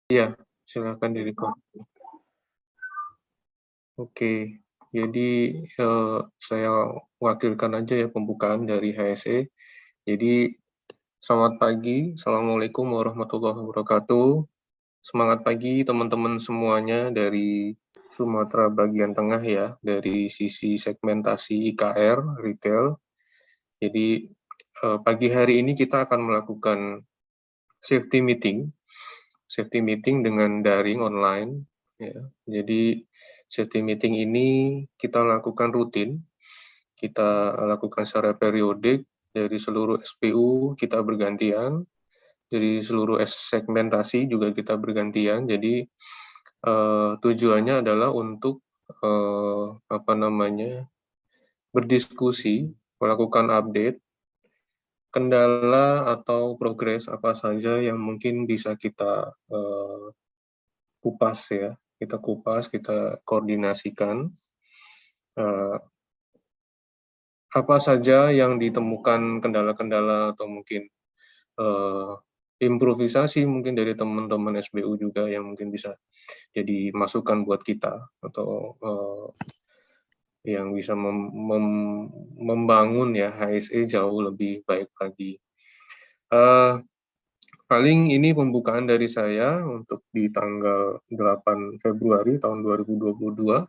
Iya, silakan di-record. Oke, jadi saya wakilkan aja ya pembukaan dari HSE. Jadi selamat pagi, Assalamualaikum warahmatullahi wabarakatuh. Semangat pagi teman-teman semuanya dari Sumatera bagian tengah ya, dari sisi segmentasi IKR, retail. Jadi pagi hari ini kita akan melakukan safety meeting dengan daring online. Ya. Jadi safety meeting ini kita lakukan rutin, kita lakukan secara periodik dari seluruh SPU kita bergantian, dari seluruh segmentasi juga kita bergantian. Jadi tujuannya adalah untuk berdiskusi, melakukan update kendala atau progres apa saja yang mungkin bisa kita kupas ya, kita koordinasikan apa saja yang ditemukan kendala-kendala atau mungkin improvisasi mungkin dari teman-teman SBU juga yang mungkin bisa jadi masukan buat kita atau yang bisa membangun ya HSE jauh lebih baik lagi. Paling ini pembukaan dari saya untuk di tanggal 8 Februari tahun 2022.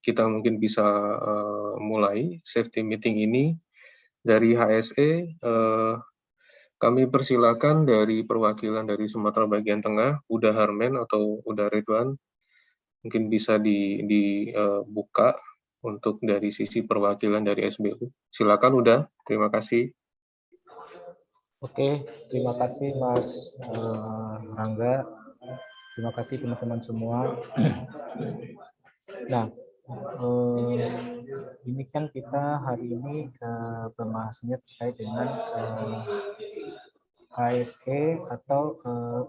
Kita mungkin bisa mulai safety meeting ini dari HSE. Kami persilakan dari perwakilan dari Sumatera bagian tengah, Uda Harmen atau Uda Ridwan, mungkin bisa dibuka untuk dari sisi perwakilan dari SBU. Silakan Uda, terima kasih. Oke, terima kasih Mas Rangga. Terima kasih teman-teman semua. Nah, ini kan kita hari ini pembahasannya terkait dengan HSE atau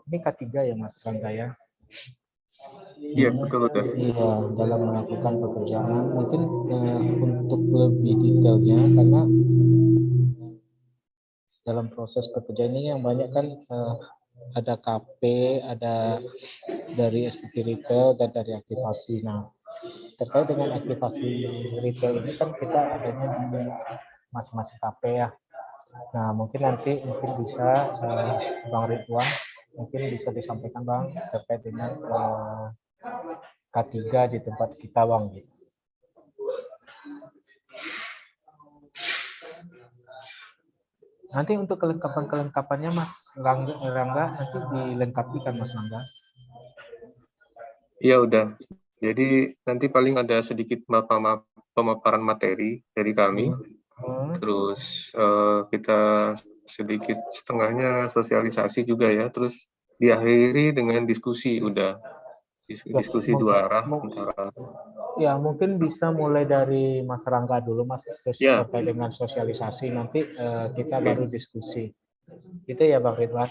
ini K3 ya Mas Rangga ya. Iya, betul udah. Iya, dalam melakukan pekerjaan mungkin untuk lebih detailnya karena dalam proses pekerjaan ini yang banyak kan ada KP, ada dari SPT retail dan dari aktivasi. Nah, terkait dengan aktivasi retail ini kan kita adanya di masing-masing KP ya. Nah, mungkin nanti bisa Bang Ridwan mungkin bisa disampaikan Bang terkait dengan K3 di tempat kita Bang gitu. Nanti untuk kelengkapannya Mas Rangga nanti dilengkapi kan Mas Rangga? Iya udah. Jadi nanti paling ada sedikit pemaparan materi dari kami. Terus kita sedikit setengahnya sosialisasi juga ya. Terus diakhiri dengan diskusi udah. Diskusi dua arah antara. Ya, mungkin bisa mulai dari Mas Rangga dulu, Mas, terkait dengan sosialisasi. Nanti kita baru diskusi. Itu ya, Bang Ridwan.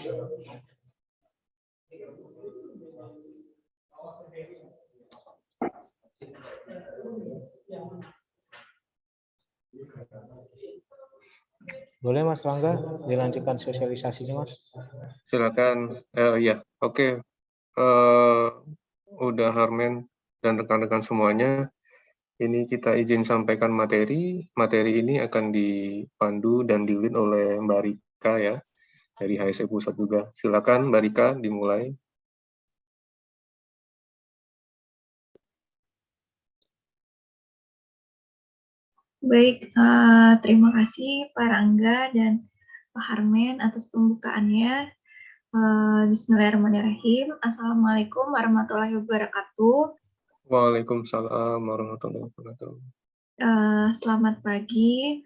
Boleh, Mas Rangga, dilanjutkan sosialisasinya, Mas? Silakan. Ya, oke. Udah Harmen dan rekan-rekan semuanya. Ini kita izin sampaikan materi. Materi ini akan dipandu dan di-lead oleh Mbak Rika ya, dari HSE Pusat juga. Silakan Mbak Rika dimulai. Baik, terima kasih Pak Rangga dan Pak Harmen atas pembukaannya. Bismillahirrahmanirrahim. Assalamualaikum warahmatullahi wabarakatuh. Waalaikumsalam warahmatullahi wabarakatuh. Selamat pagi.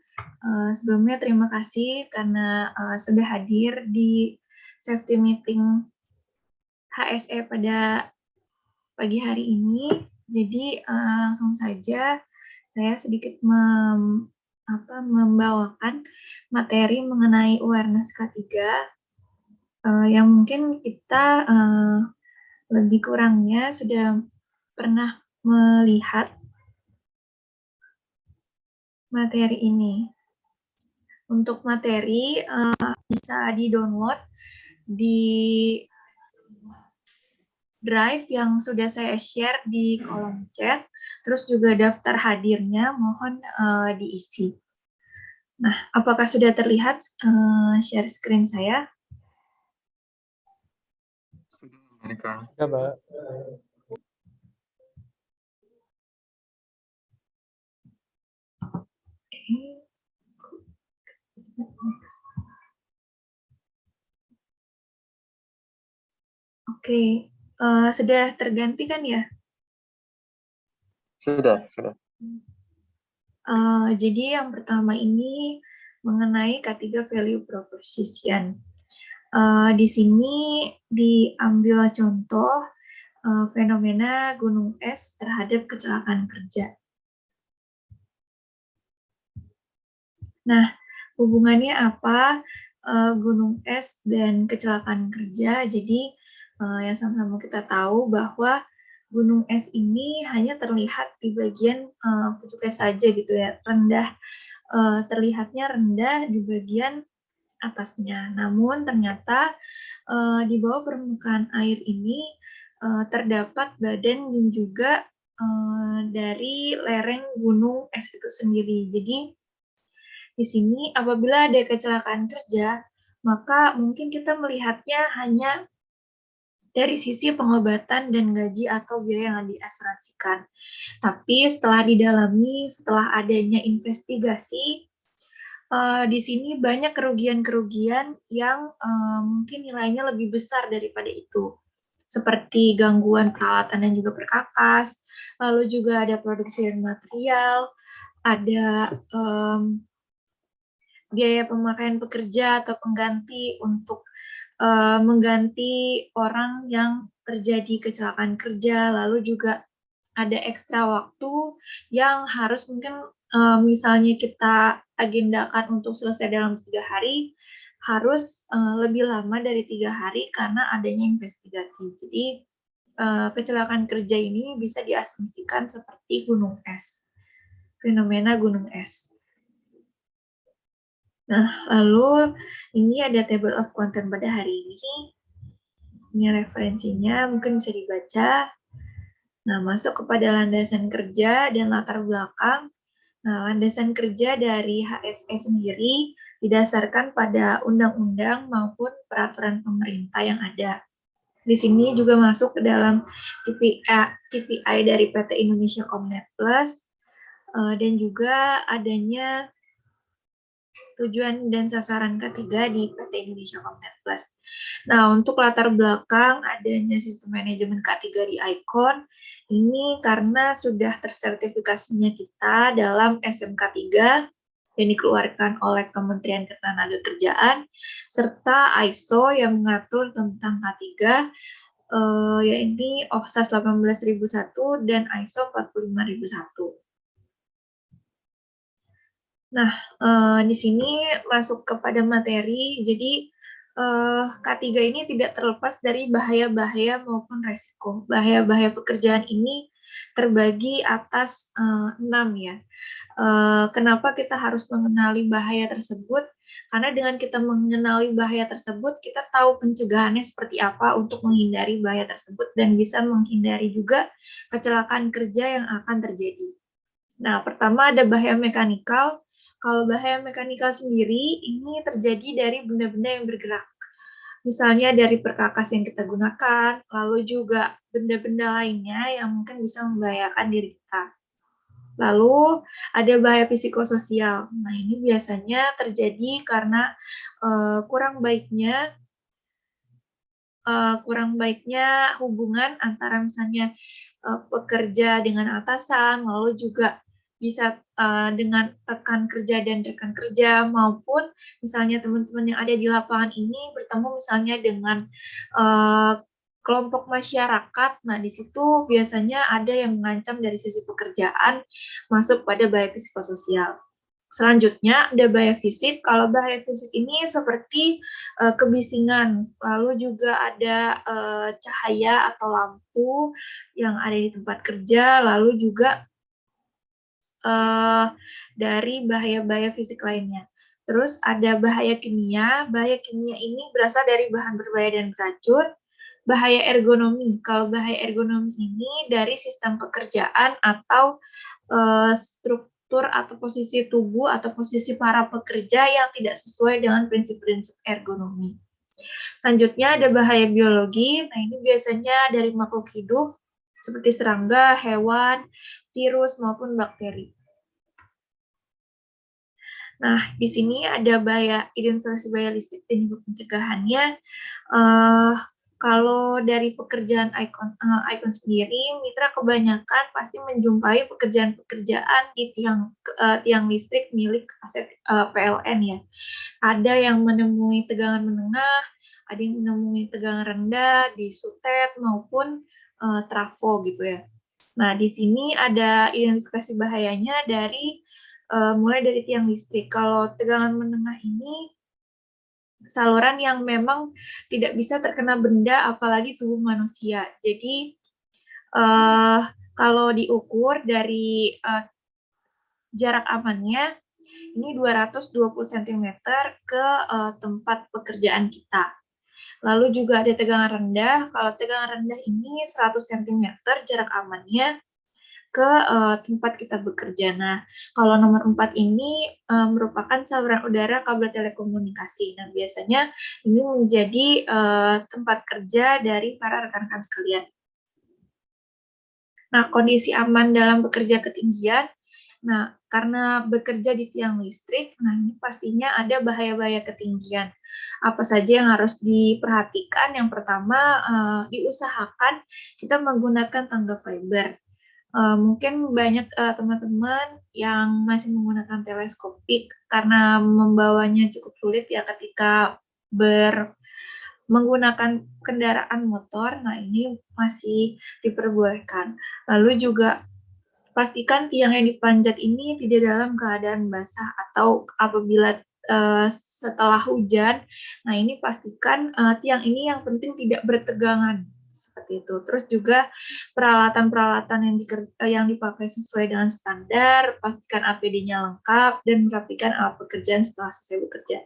Sebelumnya terima kasih karena sudah hadir di safety meeting HSE pada pagi hari ini. Jadi langsung saja saya sedikit membawakan materi mengenai awareness K3 yang mungkin kita lebih kurangnya sudah pernah melihat materi ini. Untuk materi bisa di-download di drive yang sudah saya share di kolom chat, terus juga daftar hadirnya mohon diisi. Nah, apakah sudah terlihat share screen saya? Mereka. Ya, Mbak. Oke, sudah terganti kan ya? Sudah. Jadi yang pertama ini mengenai K3 value proposition. Di sini diambil contoh fenomena gunung es terhadap kecelakaan kerja. Nah, hubungannya apa gunung es dan kecelakaan kerja? Jadi yang sama-sama kita tahu bahwa gunung es ini hanya terlihat di bagian pucuk es saja gitu ya, terlihatnya rendah di bagian atasnya. Namun ternyata di bawah permukaan air ini terdapat badan dan juga dari lereng gunung es itu sendiri. Jadi di sini apabila ada kecelakaan kerja, maka mungkin kita melihatnya hanya dari sisi pengobatan dan gaji atau biaya yang diasuransikan. Tapi setelah didalami, setelah adanya investigasi, di sini banyak kerugian-kerugian yang mungkin nilainya lebih besar daripada itu. Seperti gangguan peralatan dan juga perkakas, lalu juga ada produksi material, ada biaya pemakaian pekerja atau pengganti untuk mengganti orang yang terjadi kecelakaan kerja, lalu juga ada ekstra waktu yang harus mungkin misalnya kita agendakan untuk selesai dalam 3 hari, harus lebih lama dari 3 hari karena adanya investigasi. Jadi kecelakaan kerja ini bisa diasumsikan seperti gunung es, fenomena gunung es. Nah, lalu ini ada table of content pada hari ini. Ini referensinya, mungkin bisa dibaca. Nah, masuk kepada landasan kerja dan latar belakang. Nah, landasan kerja dari HSE sendiri didasarkan pada undang-undang maupun peraturan pemerintah yang ada. Di sini juga masuk ke dalam KPI dari PT Indonesia Comnet Plus, dan juga adanya tujuan dan sasaran ketiga di PT Indonesia Comnet Plus. Nah, untuk latar belakang adanya sistem manajemen K3 di ICON, ini karena sudah tersertifikasinya kita dalam SMK 3 yang dikeluarkan oleh Kementerian Ketenagakerjaan, serta ISO yang mengatur tentang K3, yaitu OHSAS 18001 dan ISO 45001. Nah, di sini masuk kepada materi, jadi K3 ini tidak terlepas dari bahaya-bahaya maupun resiko. Bahaya-bahaya pekerjaan ini terbagi atas 6 ya. Kenapa kita harus mengenali bahaya tersebut? Karena dengan kita mengenali bahaya tersebut, kita tahu pencegahannya seperti apa untuk menghindari bahaya tersebut dan bisa menghindari juga kecelakaan kerja yang akan terjadi. Nah, pertama ada bahaya mekanikal. Kalau bahaya mekanikal sendiri, ini terjadi dari benda-benda yang bergerak. Misalnya dari perkakas yang kita gunakan, lalu juga benda-benda lainnya yang mungkin bisa membahayakan diri kita. Lalu ada bahaya psikososial. Nah, ini biasanya terjadi karena kurang baiknya hubungan antara misalnya pekerja dengan atasan, lalu juga bisa dengan rekan kerja dan rekan kerja, maupun misalnya teman-teman yang ada di lapangan ini bertemu misalnya dengan kelompok masyarakat. Nah, di situ biasanya ada yang mengancam dari sisi pekerjaan masuk pada bahaya psikososial. Selanjutnya ada bahaya fisik. Kalau bahaya fisik ini seperti kebisingan, lalu juga ada cahaya atau lampu yang ada di tempat kerja, lalu juga dari bahaya-bahaya fisik lainnya. Terus ada bahaya kimia. Bahaya kimia ini berasal dari bahan berbahaya dan beracun. bahaya ergonomi. Kalau bahaya ergonomi ini dari sistem pekerjaan atau struktur atau posisi tubuh atau posisi para pekerja yang tidak sesuai dengan prinsip-prinsip ergonomi. Selanjutnya ada bahaya biologi. Nah, ini biasanya dari makhluk hidup seperti serangga, hewan, virus maupun bakteri. Nah, di sini ada bahaya identifikasi bahaya listrik dan juga pencegahannya. Kalau dari pekerjaan Icon sendiri, mitra kebanyakan pasti menjumpai pekerjaan-pekerjaan di tiang listrik milik aset PLN ya. Ada yang menemui tegangan menengah, ada yang menemui tegangan rendah di sutet maupun trafo gitu ya. Nah, di sini ada identifikasi bahayanya mulai dari tiang listrik. Kalau tegangan menengah ini saluran yang memang tidak bisa terkena benda, apalagi tubuh manusia. Jadi, kalau diukur dari jarak amannya, ini 220 cm ke tempat pekerjaan kita. Lalu juga ada tegangan rendah. Kalau tegangan rendah ini 100 cm jarak amannya ke tempat kita bekerja. Nah, kalau nomor 4 ini merupakan saluran udara kabel telekomunikasi. Nah, biasanya ini menjadi tempat kerja dari para rekan-rekan sekalian. Nah, kondisi aman dalam bekerja ketinggian. Nah, karena bekerja di tiang listrik, nah ini pastinya ada bahaya-bahaya ketinggian. Apa saja yang harus diperhatikan? Yang pertama, diusahakan kita menggunakan tangga fiber. Mungkin banyak teman-teman yang masih menggunakan teleskopik karena membawanya cukup sulit ya ketika menggunakan kendaraan motor. Nah, ini masih diperbolehkan. Lalu juga pastikan tiang yang dipanjat ini tidak dalam keadaan basah atau apabila setelah hujan. Nah, ini pastikan tiang ini yang penting tidak bertegangan. Seperti itu. Terus juga peralatan-peralatan yang dipakai sesuai dengan standar, pastikan APD-nya lengkap, dan merapikan alat pekerjaan setelah selesai bekerja.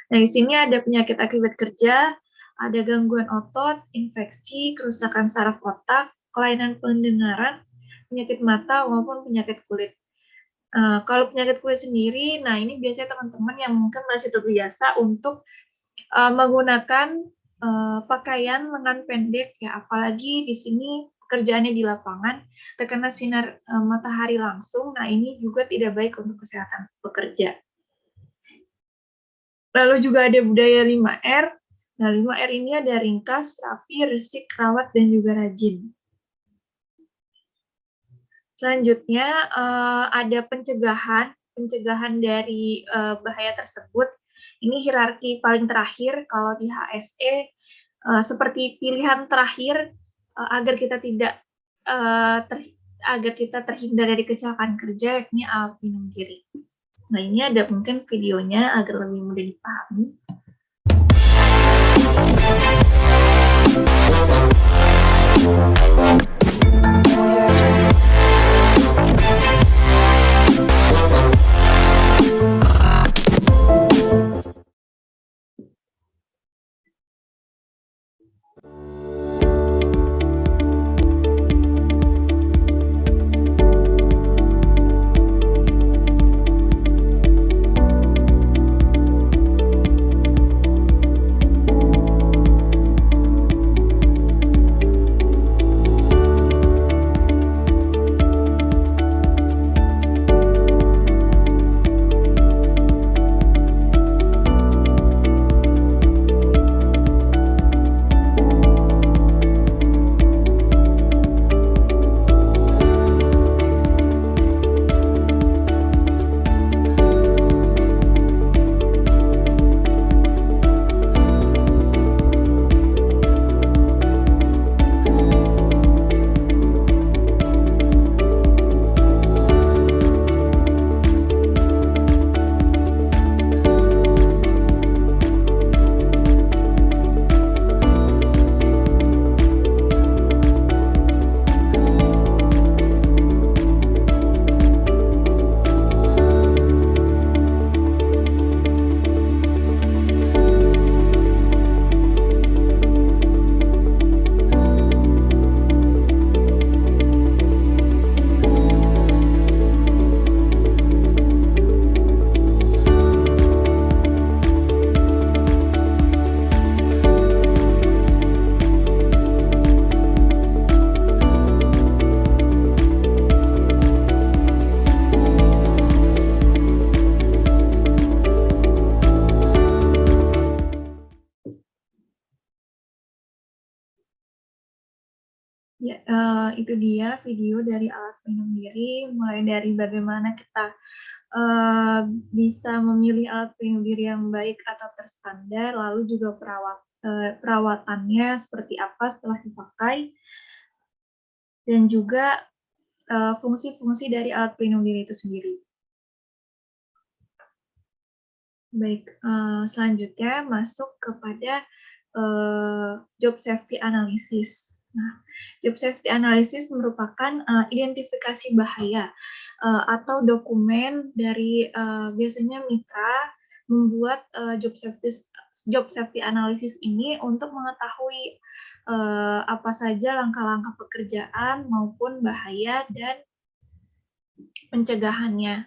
Nah, di sini ada penyakit akibat kerja, ada gangguan otot, infeksi, kerusakan saraf otak, kelainan pendengaran, penyakit mata, maupun penyakit kulit. Kalau penyakit kulit sendiri, nah ini biasanya teman-teman yang mungkin masih terbiasa untuk menggunakan pakaian lengan pendek ya, apalagi di sini pekerjaannya di lapangan terkena sinar matahari langsung. Nah, ini juga tidak baik untuk kesehatan pekerja. Lalu juga ada budaya 5R. Nah, 5R ini ada ringkas, rapi, resik, rawat, dan juga rajin. Selanjutnya ada pencegahan dari bahaya tersebut. Ini hierarki paling terakhir kalau di HSE, seperti pilihan terakhir agar kita terhindar dari kecelakaan kerja, yakni alat pelindung diri. Nah, ini ada mungkin videonya agar lebih mudah dipahami. Ya, itu dia video dari alat pelindung diri, mulai dari bagaimana kita bisa memilih alat pelindung diri yang baik atau terstandar, lalu juga perawatannya seperti apa setelah dipakai, dan juga fungsi-fungsi dari alat pelindung diri itu sendiri. Baik, selanjutnya masuk kepada job safety analysis. Nah, job safety analysis merupakan identifikasi bahaya atau dokumen dari biasanya mitra membuat job safety analysis ini untuk mengetahui apa saja langkah-langkah pekerjaan maupun bahaya dan pencegahannya.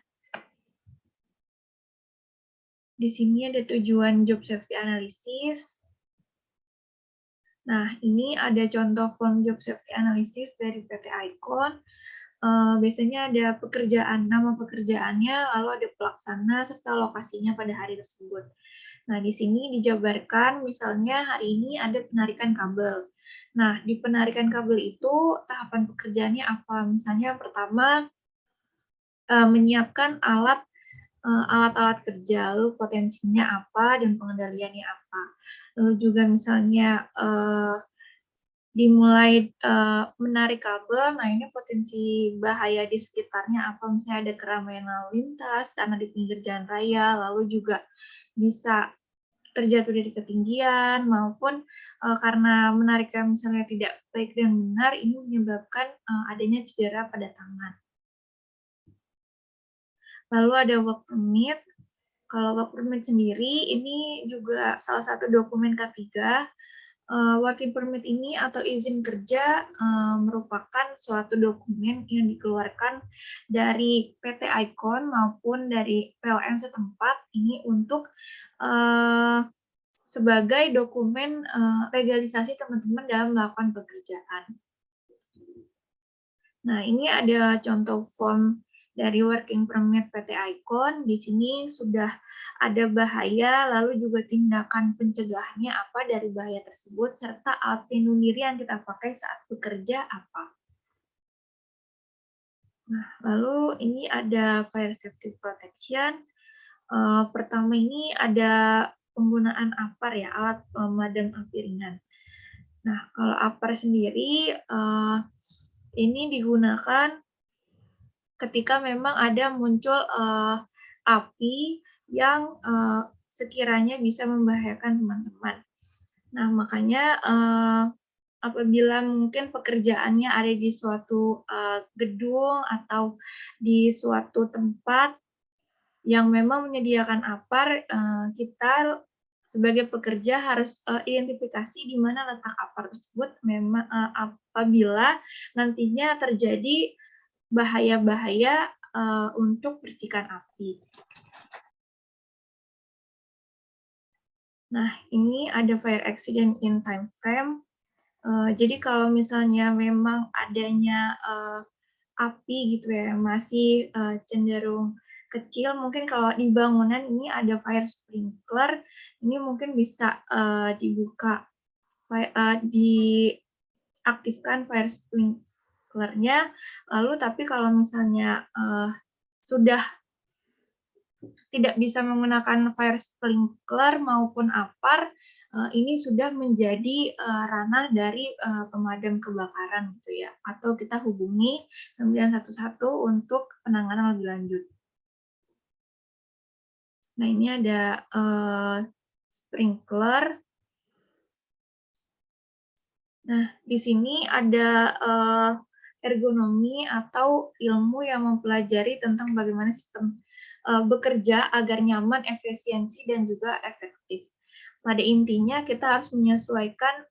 Di sini ada tujuan job safety analysis. Nah, ini ada contoh form job safety analysis dari PT Icon. Biasanya ada pekerjaan, nama pekerjaannya, lalu ada pelaksana, serta lokasinya pada hari tersebut. Nah, di sini dijabarkan, misalnya hari ini ada penarikan kabel. Nah, di penarikan kabel itu, tahapan pekerjaannya apa? Misalnya pertama, menyiapkan alat-alat kerja, lalu potensinya apa, dan pengendaliannya apa. Lalu juga misalnya dimulai menarik kabel, nah ini potensi bahaya di sekitarnya apa, misalnya ada keramaian lalu lintas karena di pinggir jalan raya, lalu juga bisa terjatuh dari ketinggian, maupun karena menariknya misalnya tidak baik dan benar, ini menyebabkan adanya cedera pada tangan. Lalu ada work permit. Kalau work permit sendiri, ini juga salah satu dokumen K3. Working permit ini atau izin kerja merupakan suatu dokumen yang dikeluarkan dari PT Icon maupun dari PLN setempat ini untuk sebagai dokumen legalisasi teman-teman dalam melakukan pekerjaan. Nah, ini ada contoh form dari working permit PT Icon. Di sini sudah ada bahaya, lalu juga tindakan pencegahannya apa dari bahaya tersebut, serta alat pelindung diri yang kita pakai saat bekerja apa. Nah, lalu ini ada fire safety protection. Pertama ini ada penggunaan APAR ya, alat pemadam api ringan. Nah, kalau APAR sendiri ini digunakan ketika memang ada muncul api yang sekiranya bisa membahayakan teman-teman. Nah, makanya apabila mungkin pekerjaannya ada di suatu gedung atau di suatu tempat yang memang menyediakan APAR, kita sebagai pekerja harus identifikasi di mana letak APAR tersebut memang apabila nantinya terjadi bahaya-bahaya untuk percikan api. Nah, ini ada fire accident in time frame. Jadi kalau misalnya memang adanya api gitu ya, masih cenderung kecil, mungkin kalau di bangunan ini ada fire sprinkler, ini mungkin bisa dibuka, diaktifkan fire sprinklernya. Lalu tapi kalau misalnya sudah tidak bisa menggunakan fire sprinkler maupun APAR, ini sudah menjadi ranah dari pemadam kebakaran gitu ya, atau kita hubungi 911 untuk penanganan lebih lanjut. Nah, ini ada sprinkler. Nah, di sini ada ergonomi atau ilmu yang mempelajari tentang bagaimana sistem bekerja agar nyaman, efisiensi, dan juga efektif. Pada intinya kita harus menyesuaikan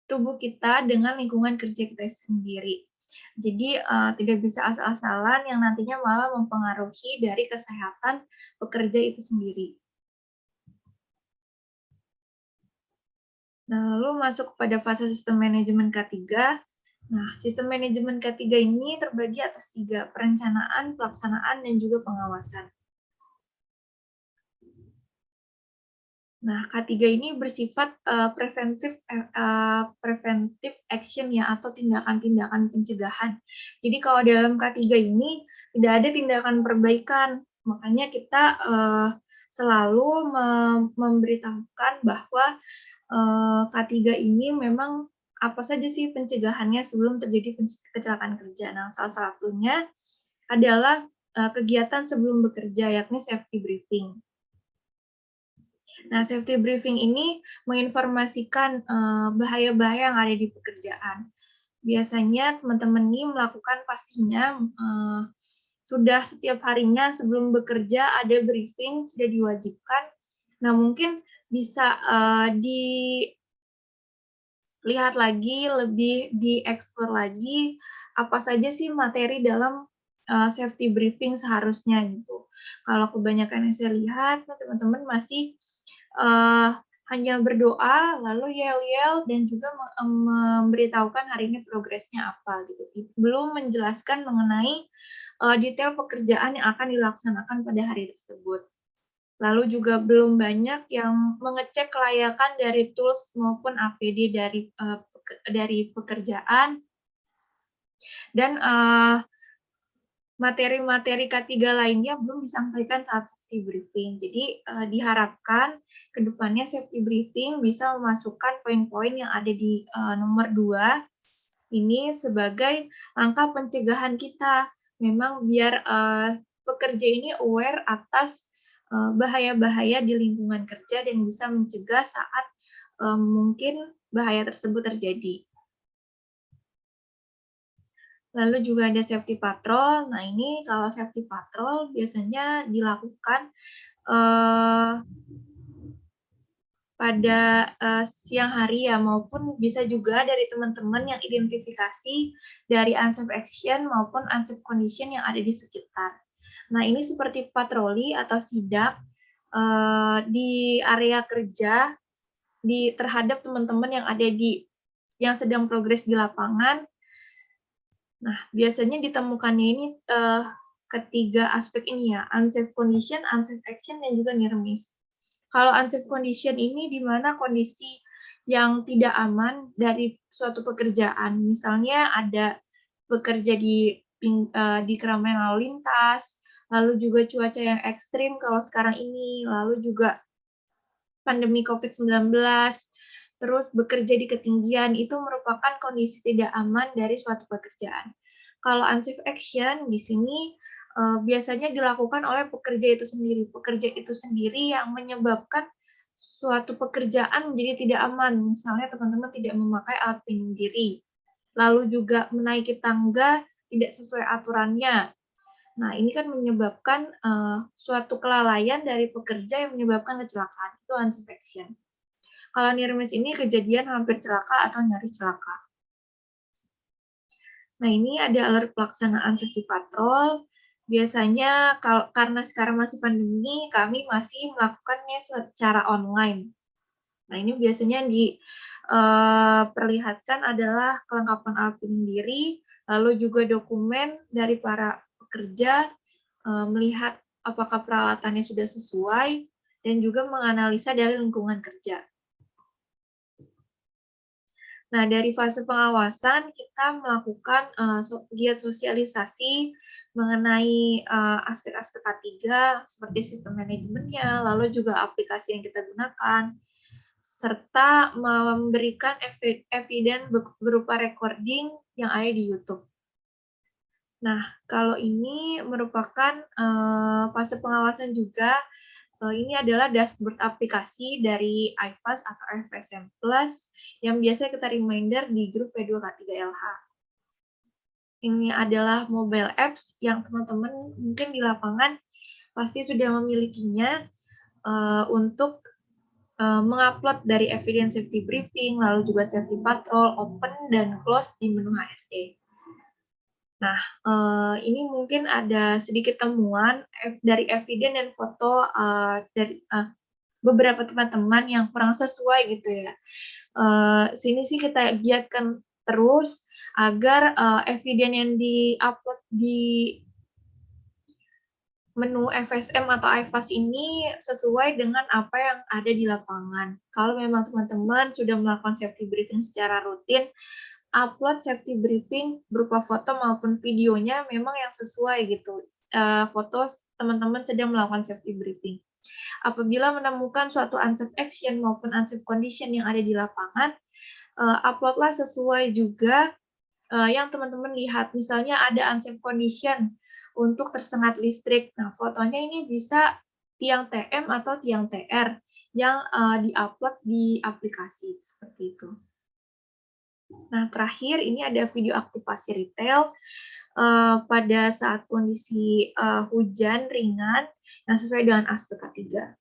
tubuh kita dengan lingkungan kerja kita sendiri. Jadi tidak bisa asal-asalan yang nantinya malah mempengaruhi dari kesehatan pekerja itu sendiri. Nah, lalu masuk pada fase sistem manajemen K3. Nah, sistem manajemen K3 ini terbagi atas 3, perencanaan, pelaksanaan, dan juga pengawasan. Nah, K3 ini bersifat preventive action ya, atau tindakan-tindakan pencegahan. Jadi kalau dalam K3 ini tidak ada tindakan perbaikan, makanya kita selalu memberitahukan bahwa K3 ini memang apa saja sih pencegahannya sebelum terjadi kecelakaan kerja. Nah, salah satunya adalah kegiatan sebelum bekerja, yakni safety briefing. Nah, safety briefing ini menginformasikan bahaya-bahaya yang ada di pekerjaan. Biasanya teman-teman ini melakukan pastinya sudah setiap harinya sebelum bekerja ada briefing, sudah diwajibkan. Nah, mungkin bisa dilihat lagi, lebih dieksplor lagi apa saja sih materi dalam safety briefing seharusnya gitu. Kalau kebanyakan yang saya lihat, teman-teman masih hanya berdoa, lalu yel-yel, dan juga memberitahukan hari ini progresnya apa gitu. Belum menjelaskan mengenai detail pekerjaan yang akan dilaksanakan pada hari tersebut. Lalu juga belum banyak yang mengecek kelayakan dari tools maupun APD dari pekerjaan. Dan materi-materi K3 lainnya belum disampaikan saat safety briefing. Jadi diharapkan ke depannya safety briefing bisa memasukkan poin-poin yang ada di nomor 2 ini sebagai langkah pencegahan kita. Memang biar pekerja ini aware atas bahaya-bahaya di lingkungan kerja dan bisa mencegah saat mungkin bahaya tersebut terjadi. Lalu juga ada safety patrol. Nah, ini kalau safety patrol biasanya dilakukan pada siang hari ya, maupun bisa juga dari teman-teman yang identifikasi dari unsafe action maupun unsafe condition yang ada di sekitar. Nah, ini seperti patroli atau sidak di area kerja terhadap teman-teman yang sedang progres di lapangan. Nah, biasanya ditemukannya ini ketiga aspek ini ya, unsafe condition, unsafe action, dan juga near miss. Kalau unsafe condition ini di mana kondisi yang tidak aman dari suatu pekerjaan, misalnya ada bekerja di keramaian lalu lintas, lalu juga cuaca yang ekstrim kalau sekarang ini, lalu juga pandemi COVID-19, terus bekerja di ketinggian, itu merupakan kondisi tidak aman dari suatu pekerjaan. Kalau unsafe action di sini biasanya dilakukan oleh pekerja itu sendiri. Pekerja itu sendiri yang menyebabkan suatu pekerjaan menjadi tidak aman. Misalnya teman-teman tidak memakai alat pelindung diri, lalu juga menaiki tangga tidak sesuai aturannya. Nah, ini kan menyebabkan suatu kelalaian dari pekerja yang menyebabkan kecelakaan. Itu unsafe action. Kalau near miss ini kejadian hampir celaka atau nyaris celaka. Nah, ini ada alert pelaksanaan safety patrol. Biasanya karena sekarang masih pandemi, kami masih melakukannya secara online. Nah, ini biasanya diperlihatkan adalah kelengkapan alat pelindung diri, lalu juga dokumen dari para pekerja, melihat apakah peralatannya sudah sesuai, dan juga menganalisa dari lingkungan kerja. Nah, dari fase pengawasan, kita melakukan giat sosialisasi mengenai aspek-aspek K3, seperti sistem manajemennya, lalu juga aplikasi yang kita gunakan, serta memberikan evidence berupa recording yang ada di YouTube. Nah, kalau ini merupakan fase pengawasan juga. Ini adalah dashboard aplikasi dari iFast atau FSM Plus yang biasa kita reminder di grup P2K3LH. Ini adalah mobile apps yang teman-teman mungkin di lapangan pasti sudah memilikinya untuk mengupload dari evidence safety briefing, lalu juga safety patrol, open, dan close di menu HSE. Nah, ini mungkin ada sedikit temuan dari evidence dan foto dari beberapa teman-teman yang kurang sesuai gitu ya. Sini sih kita giatkan terus agar evidence yang di-upload di menu FSM atau iFast ini sesuai dengan apa yang ada di lapangan. Kalau memang teman-teman sudah melakukan safety briefing secara rutin, upload safety briefing berupa foto maupun videonya memang yang sesuai gitu. Foto teman-teman sedang melakukan safety briefing. Apabila menemukan suatu unsafe action maupun unsafe condition yang ada di lapangan, uploadlah sesuai juga yang teman-teman lihat. Misalnya ada unsafe condition untuk tersengat listrik. Nah, fotonya ini bisa tiang TM atau tiang TR yang di-upload di aplikasi seperti itu. Nah, terakhir ini ada video aktivasi retail pada saat kondisi hujan ringan yang sesuai dengan aspek K3.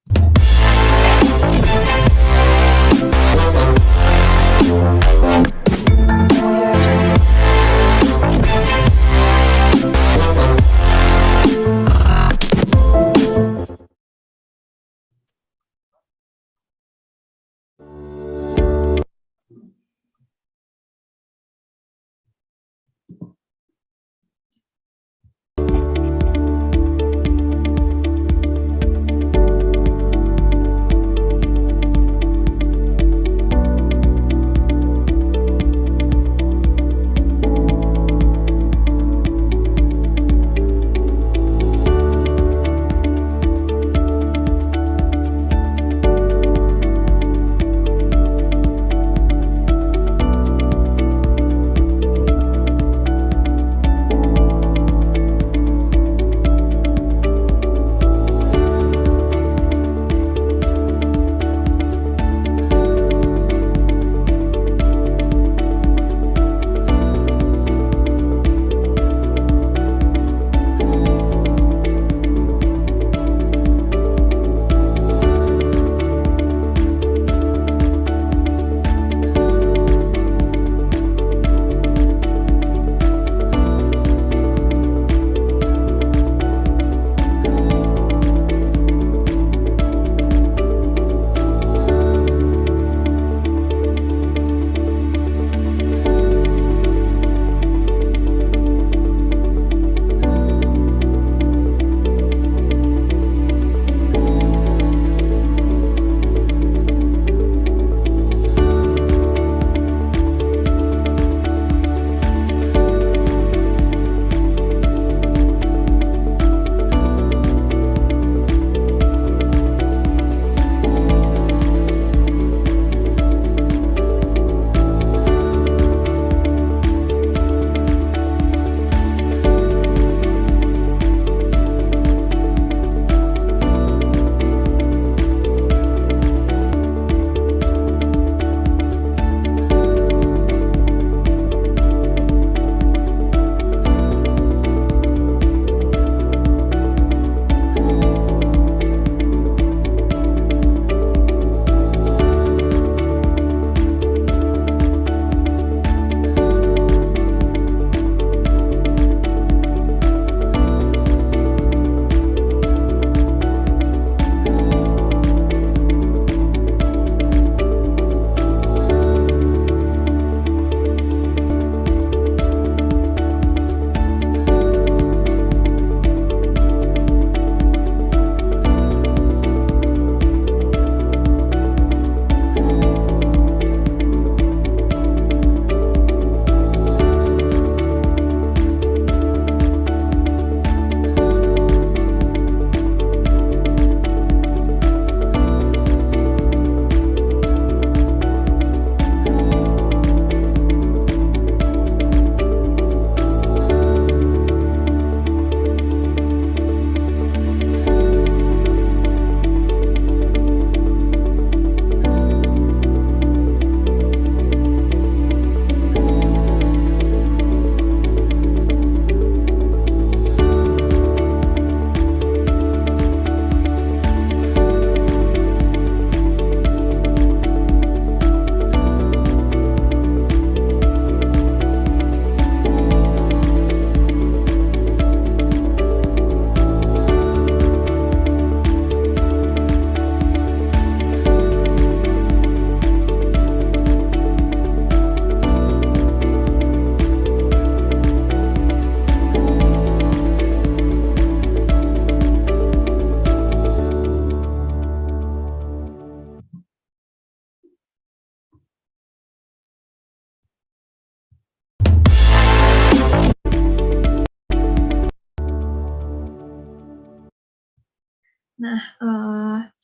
Nah,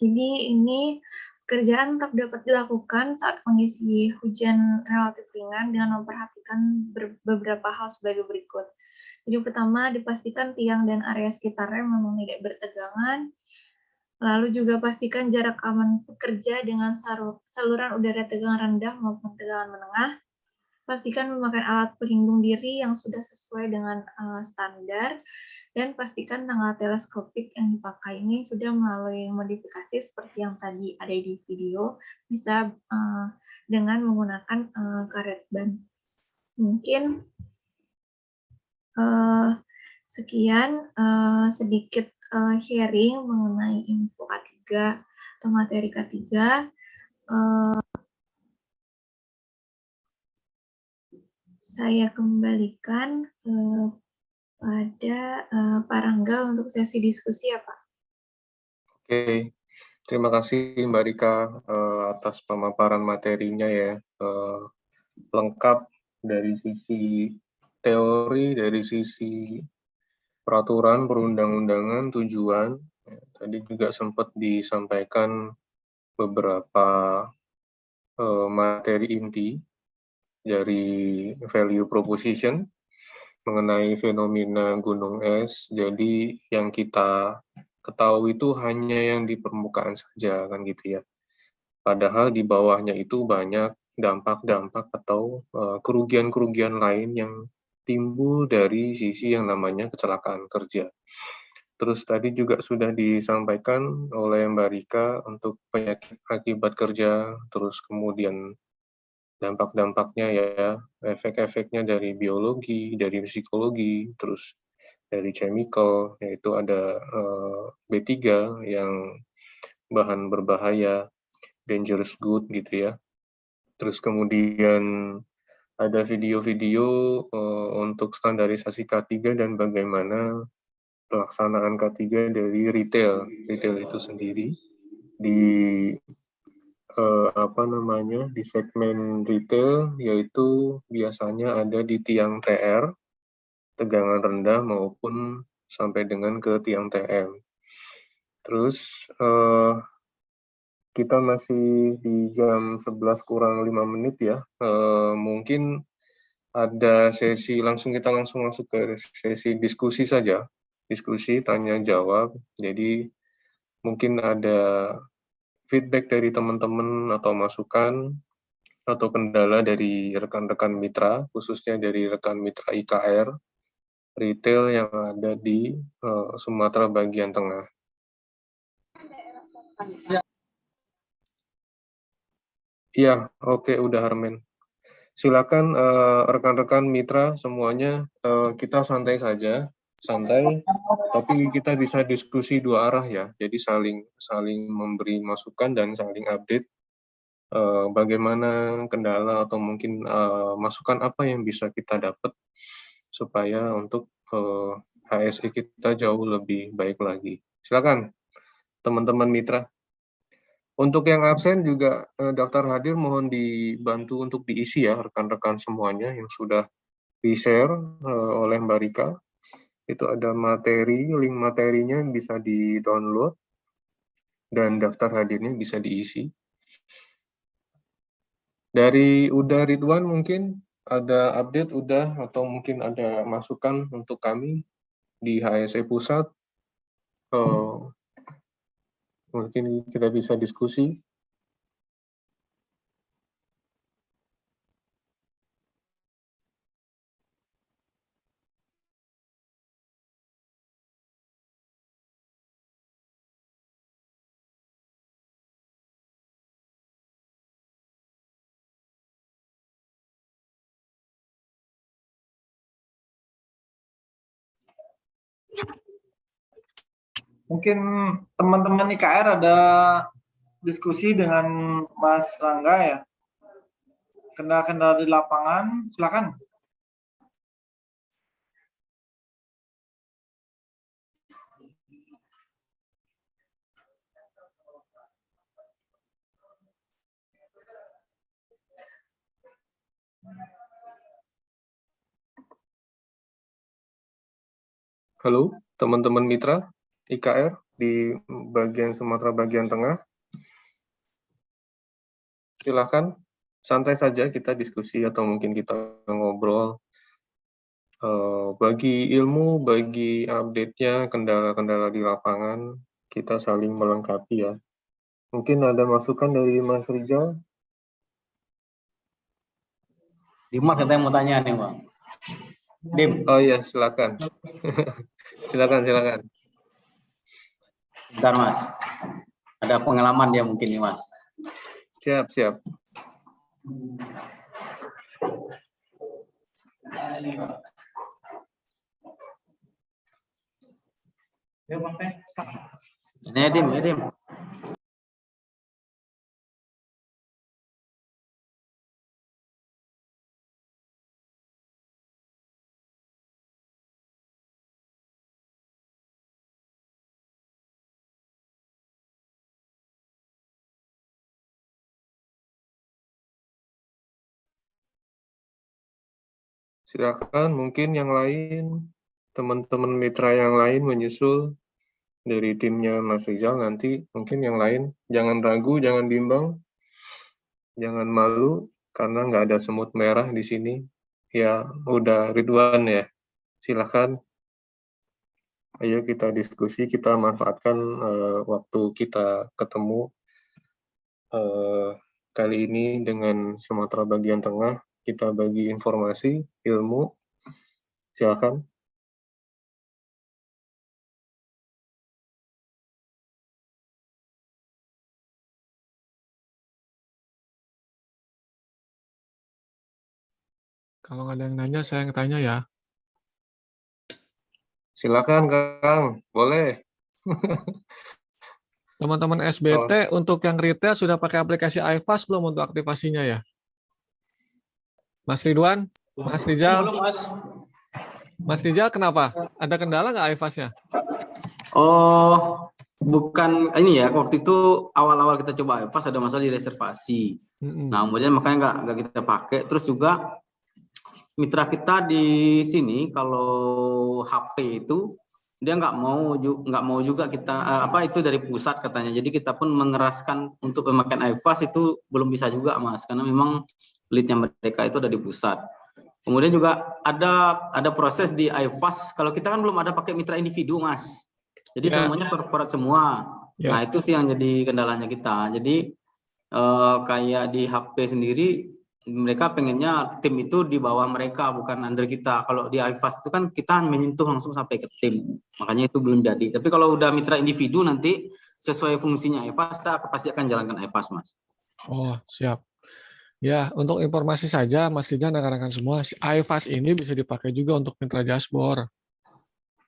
jadi ini pekerjaan tetap dapat dilakukan saat kondisi hujan relatif ringan dengan memperhatikan beberapa hal sebagai berikut. Jadi pertama, dipastikan tiang dan area sekitarnya memang tidak bertegangan. Lalu juga pastikan jarak aman pekerja dengan saluran udara tegangan rendah maupun tegangan menengah. Pastikan memakai alat pelindung diri yang sudah sesuai dengan standar. Dan pastikan tanggal teleskopik yang dipakai ini sudah melalui modifikasi seperti yang tadi ada di video, bisa dengan menggunakan karet ban. Mungkin sekian sedikit sharing mengenai info K3 atau materi K3. Saya kembalikan pada Pak Rangga untuk sesi diskusi ya Pak. Oke, terima kasih Mbak Rika atas pemaparan materinya ya, lengkap dari sisi teori, dari sisi peraturan perundang-undangan, tujuan. Tadi juga sempat disampaikan beberapa materi inti dari value proposition mengenai fenomena gunung es. Jadi yang kita ketahui itu hanya yang di permukaan saja kan gitu ya. Padahal di bawahnya itu banyak dampak-dampak atau kerugian-kerugian lain yang timbul dari sisi yang namanya kecelakaan kerja. Terus tadi juga sudah disampaikan oleh Mbak Rika untuk penyakit akibat kerja, terus kemudian dampak-dampaknya ya, efek-efeknya dari biologi, dari psikologi, terus dari chemical, yaitu ada B3 yang bahan berbahaya, dangerous good gitu ya. Terus kemudian ada video-video untuk standarisasi K3 dan bagaimana pelaksanaan K3 dari retail itu sendiri di di segmen retail, yaitu biasanya ada di tiang TR tegangan rendah maupun sampai dengan ke tiang TM. Terus kita masih di jam 11 kurang 5 menit ya. Mungkin ada sesi kita langsung masuk ke sesi diskusi saja. Diskusi tanya jawab. Jadi mungkin ada feedback dari teman-teman atau masukan atau kendala dari rekan-rekan mitra, khususnya dari rekan mitra IKR retail yang ada di Sumatera bagian tengah. Iya, oke, udah Harmen. Silakan rekan-rekan mitra semuanya, kita santai saja, tapi kita bisa diskusi dua arah ya. Jadi saling memberi masukan dan saling update bagaimana kendala atau mungkin masukan apa yang bisa kita dapat supaya untuk HSE kita jauh lebih baik lagi. Silakan teman-teman mitra. Untuk yang absen juga daftar hadir mohon dibantu untuk diisi ya rekan-rekan semuanya yang sudah di-share oleh Mbak Rika. Itu ada materi, link materinya bisa di-download dan daftar hadirnya bisa diisi. Dari Uda Ridwan mungkin ada update udah atau mungkin ada masukan untuk kami di HSE Pusat. Mungkin kita bisa diskusi. Mungkin teman-teman IKR ada diskusi dengan Mas Rangga ya. Kendala-kendala di lapangan, silakan. Halo, teman-teman mitra IKR, di bagian Sumatera bagian tengah? Silakan, santai saja kita diskusi atau mungkin kita ngobrol. Bagi ilmu, bagi update-nya, kendala-kendala di lapangan, kita saling melengkapi ya. Mungkin ada masukan dari Mas Rizal? Dimas katanya mau tanya nih, Bang. Dim. Oh iya, silakan. silakan. Bentar, Mas. Ada pengalaman dia mungkin nih, Mas. Siap. Ini Dim. Silakan, mungkin yang lain, teman-teman mitra yang lain menyusul dari timnya Mas Rizal nanti. Mungkin yang lain, jangan ragu, jangan bimbang, jangan malu, karena nggak ada semut merah di sini. Ya, udah Ridwan ya. Silakan. Ayo kita diskusi, kita manfaatkan waktu kita ketemu kali ini dengan Sumatera bagian tengah. Kita bagi informasi, ilmu. Silakan. Kalau nggak ada yang nanya, saya yang tanya ya. Silakan, Kang. Boleh. Teman-teman SBT, untuk yang retail sudah pakai aplikasi iFast belum untuk aktivasinya ya? Mas Ridwan? Mas Rizal? Belum, Mas. Mas Rizal kenapa? Ada kendala nggak iFast-nya? Oh, bukan ini ya. Waktu itu awal-awal kita coba iFast ada masalah di reservasi. Nah, kemudian makanya nggak kita pakai. Terus juga mitra kita di sini kalau HP itu dia nggak mau juga kita itu dari pusat katanya. Jadi kita pun mengeraskan untuk pemakaian iFast itu belum bisa juga, Mas, karena memang lead-nya mereka itu ada di pusat. Kemudian juga ada proses di iFast. Kalau kita kan belum ada pakai mitra individu, Mas. Jadi semuanya korporat semua. Nah, itu sih yang jadi kendalanya kita. Jadi kayak di HP sendiri mereka pengennya tim itu di bawah mereka, bukan under kita. Kalau di iFast itu kan kita menyentuh langsung sampai ke tim, makanya itu belum jadi. Tapi kalau udah mitra individu nanti sesuai fungsinya iFast, kita pasti akan jalankan iFast, Mas. Oh, siap. Ya, untuk informasi saja, Mas Rizal dan rekan-rekan semua, iFast ini bisa dipakai juga untuk mitra dashboard.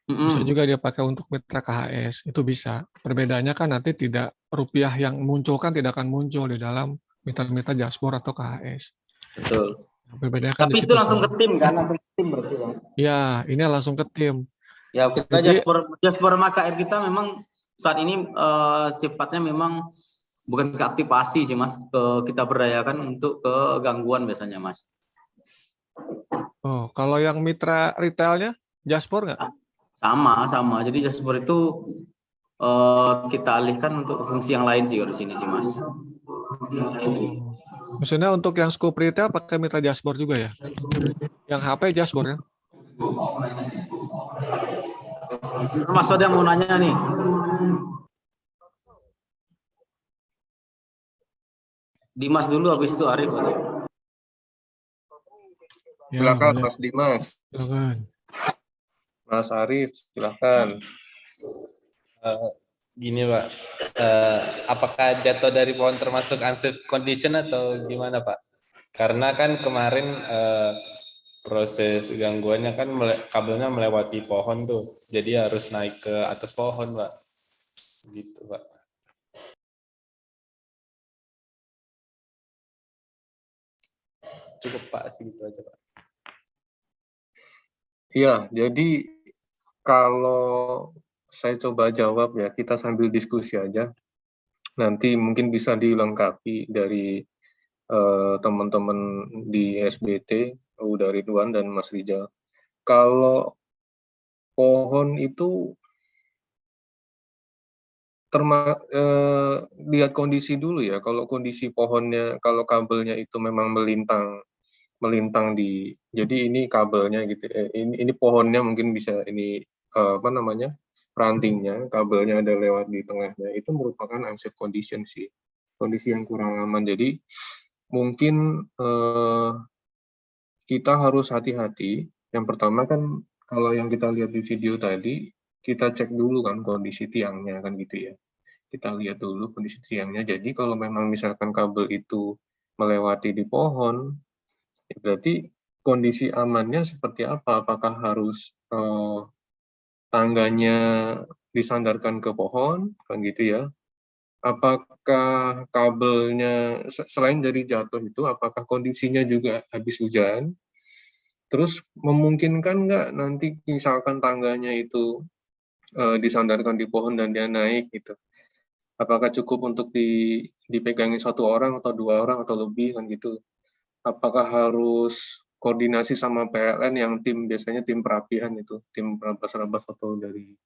Bisa juga dia pakai untuk mitra KHS, itu bisa. Perbedaannya kan nanti tidak rupiah yang muncul kan tidak akan muncul di dalam mitra-mitra dashboard atau KHS. Betul. Perbedaannya kan tapi itu langsung ke tim kan, langsung ke tim berarti ya? Ya, ini langsung ke tim. Ya, kita dashboard KR kita memang saat ini sifatnya memang bukan ke aktivasi sih, Mas. Kita berdayakan untuk ke gangguan biasanya, Mas. Oh, kalau yang mitra retailnya, dashboard nggak? Sama. Jadi dashboard itu kita alihkan untuk fungsi yang lain sih di sini sih, Mas. Maksudnya untuk yang scope retail pakai mitra dashboard juga ya? Yang HP dashboard ya? Mas ada yang mau nanya nih. Dimas dulu, habis itu Arif. Silakan, Mas Dimas. Silakan. Mas Arif, silakan. Gini Pak, apakah jatuh dari pohon termasuk unsafe condition atau gimana Pak? Karena kan kemarin proses gangguannya kan kabelnya melewati pohon tuh, jadi harus naik ke atas pohon Pak, gitu Pak. Cukup Pak, segitu aja Pak. Iya, jadi kalau saya coba jawab ya, kita sambil diskusi aja. Nanti mungkin bisa dilengkapi dari teman-teman di SBT, dari Ridwan dan Mas Rizal. Kalau pohon itu lihat kondisi dulu ya. Kalau kondisi pohonnya, kalau kabelnya itu memang melintang di, jadi ini kabelnya gitu. Ini pohonnya mungkin bisa ini apa namanya, rantingnya, kabelnya ada lewat di tengahnya. Itu merupakan unsafe condition sih, kondisi yang kurang aman. Jadi mungkin kita harus hati-hati. Yang pertama kan kalau yang kita lihat di video tadi, kita cek dulu kan kondisi tiangnya kan gitu ya. Kita lihat dulu kondisi tiangnya. Jadi kalau memang misalkan kabel itu melewati di pohon, ya berarti kondisi amannya seperti apa? Apakah harus tangganya disandarkan ke pohon kan gitu ya? Apakah kabelnya selain dari jatuh itu, apakah kondisinya juga habis hujan? Terus memungkinkan nggak nanti misalkan tangganya itu disandarkan di pohon dan dia naik gitu? Apakah cukup untuk dipegangi satu orang atau dua orang atau lebih kan gitu? Apakah harus koordinasi sama PLN yang biasanya tim perapian itu, tim perabas-rabas atau dari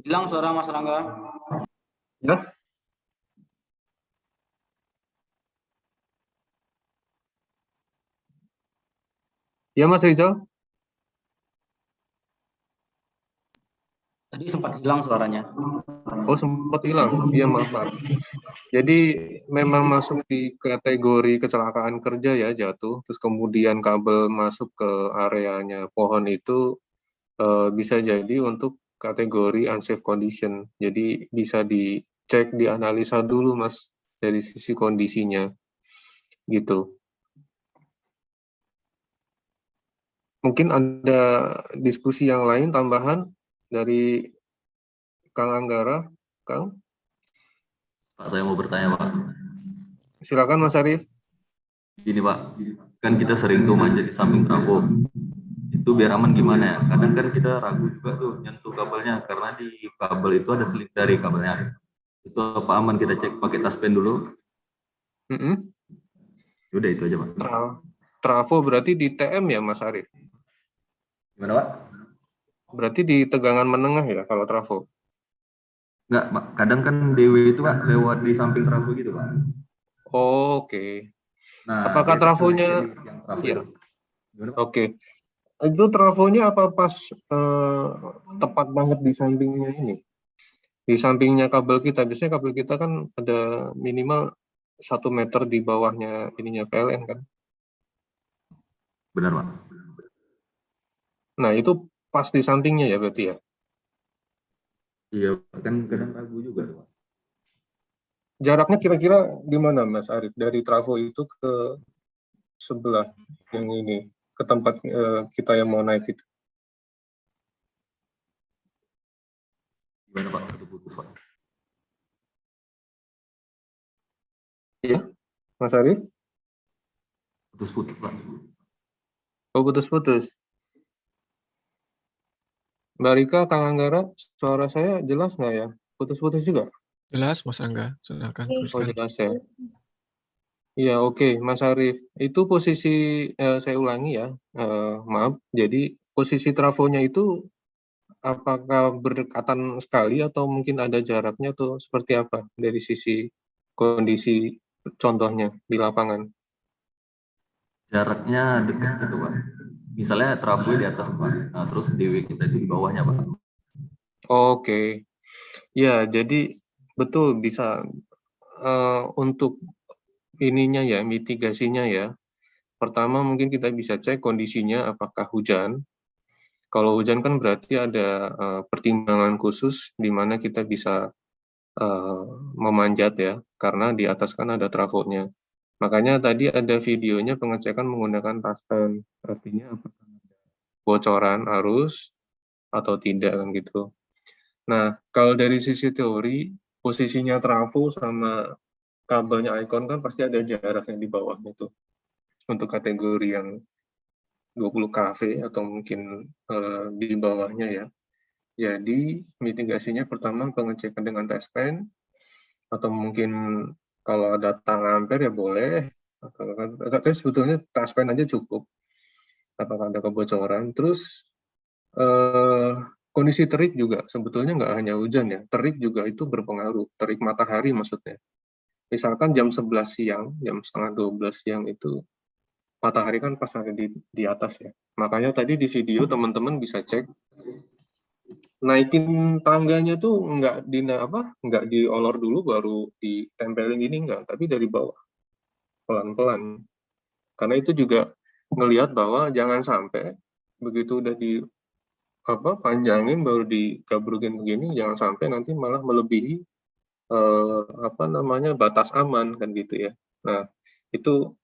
Hilang suara Mas Rangga. ya? Ya Mas Rizal? Tadi sempat hilang suaranya. Oh sempat hilang, iya maaf. Jadi memang masuk di kategori kecelakaan kerja ya, jatuh, terus kemudian kabel masuk ke areanya pohon itu bisa jadi untuk kategori unsafe condition. Jadi bisa dicek, dianalisa dulu Mas dari sisi kondisinya gitu. Mungkin ada diskusi yang lain tambahan dari Kang Anggara, Kang? Pak, saya mau bertanya, Pak. Silakan Mas Arief. Gini, Pak, kan kita sering tuh manjat di samping trafo. Itu biar aman gimana ya? Kadang kan kita ragu juga tuh nyentuh kabelnya, karena di kabel itu ada selip dari kabelnya. Itu apa aman kita cek pakai taspen dulu? Udah itu aja, Pak. Trafo berarti di TM ya Mas Arief? Gimana, Pak? Berarti di tegangan menengah ya kalau trafo? Enggak, Pak. Kadang kan DW itu, Pak, lewat di samping trafo gitu, Pak. Oh, oke. Nah, apakah trafonya? Iya. Oke. Itu trafonya apa pas tepat banget di sampingnya ini? Di sampingnya kabel kita. Biasanya kabel kita kan ada minimal 1 meter di bawahnya ininya PLN kan? Benar, Pak. Nah, itu pas di sampingnya ya berarti ya? Iya, kan kadang ragu juga, Pak. Jaraknya kira-kira gimana Mas Arief dari trafo itu ke sebelah yang ini, ke tempat kita yang mau naik itu? Gimana, Pak? Putus-putus, Pak. Iya, Mas Arief? Putus-putus, Pak. Oh, putus-putus. Mbak Rika, Kang Anggara, suara saya jelas nggak ya? Putus-putus juga? Jelas, Mas Angga. Silakan. Oh, jelas ya. Iya, oke. Mas Arief. Itu posisi, saya ulangi ya, maaf. Jadi, posisi trafonya itu apakah berdekatan sekali atau mungkin ada jaraknya atau seperti apa dari sisi kondisi contohnya di lapangan? Jaraknya dekat gitu, Pak. Misalnya trafo di atas, Pak. Nah, terus DW kita itu di bawahnya, Pak. Oke. Ya, jadi betul bisa untuk ininya ya, mitigasinya ya. Pertama mungkin kita bisa cek kondisinya apakah hujan. Kalau hujan kan berarti ada pertimbangan khusus di mana kita bisa memanjat ya, karena di atas kan ada trafonya. Makanya tadi ada videonya pengecekan menggunakan taspen, artinya apakah ada bocoran arus atau tidak kan gitu. Nah, kalau dari sisi teori, posisinya trafo sama kabelnya Icon kan pasti ada jaraknya di bawahnya tuh. Untuk kategori yang 20 kV atau mungkin di bawahnya ya. Jadi mitigasinya pertama pengecekan dengan taspen atau mungkin Kalau ada tang ampere ya boleh. Tapi sebetulnya transparent aja cukup. Apakah ada kebocoran? Terus kondisi terik juga sebetulnya nggak hanya hujan ya. Terik juga itu berpengaruh. Terik matahari maksudnya. Misalkan jam 11 siang, jam setengah 12 siang itu matahari kan pas ada di atas ya. Makanya tadi di video teman-teman bisa cek naikin tangganya tuh nggak diolor dulu baru ditempelin gini nggak, tapi dari bawah pelan-pelan. Karena itu juga ngelihat bahwa jangan sampai begitu udah panjangin baru digabrukin begini, jangan sampai nanti malah melebihi batas aman kan gitu ya. Nah, itu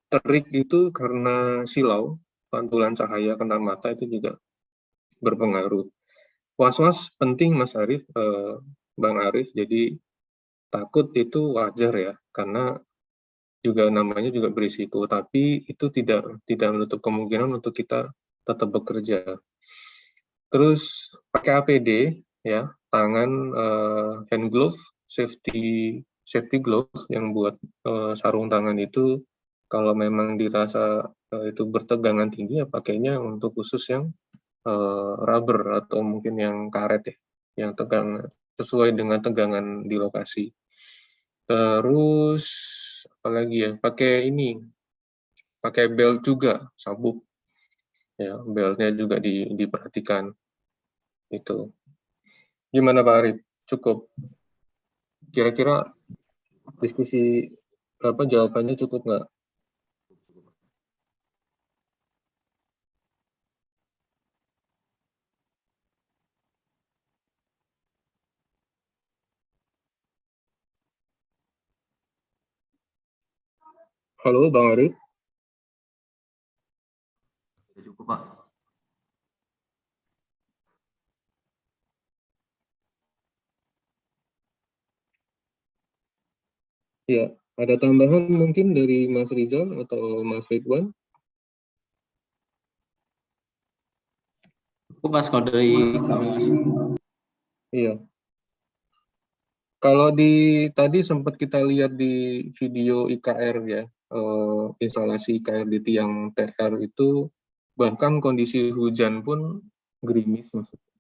terik itu karena silau, pantulan cahaya kena mata itu juga berpengaruh. Was-was penting Mas Arief, Bang Arief, jadi takut itu wajar ya, karena juga namanya juga berisiko, tapi itu tidak menutup kemungkinan untuk kita tetap bekerja. Terus pakai APD ya, tangan, hand glove, safety glove yang buat sarung tangan itu kalau memang dirasa itu bertegangan tinggi ya pakainya untuk khusus yang rubber atau mungkin yang karet ya, yang tegang sesuai dengan tegangan di lokasi. Terus apalagi ya, pakai belt juga, sabuk ya, beltnya juga diperhatikan. Itu gimana Pak Arif? Cukup kira-kira diskusi jawabannya cukup nggak? Halo Bang Arif. Cukup Pak. Ya, ada tambahan mungkin dari Mas Rizal atau Mas Ridwan? Cukup Mas kalau dari kami Mas. Iya. Kalau tadi sempat kita lihat di video IKR ya, instalasi IKR di tiang TR itu bahkan kondisi hujan pun gerimis maksudnya.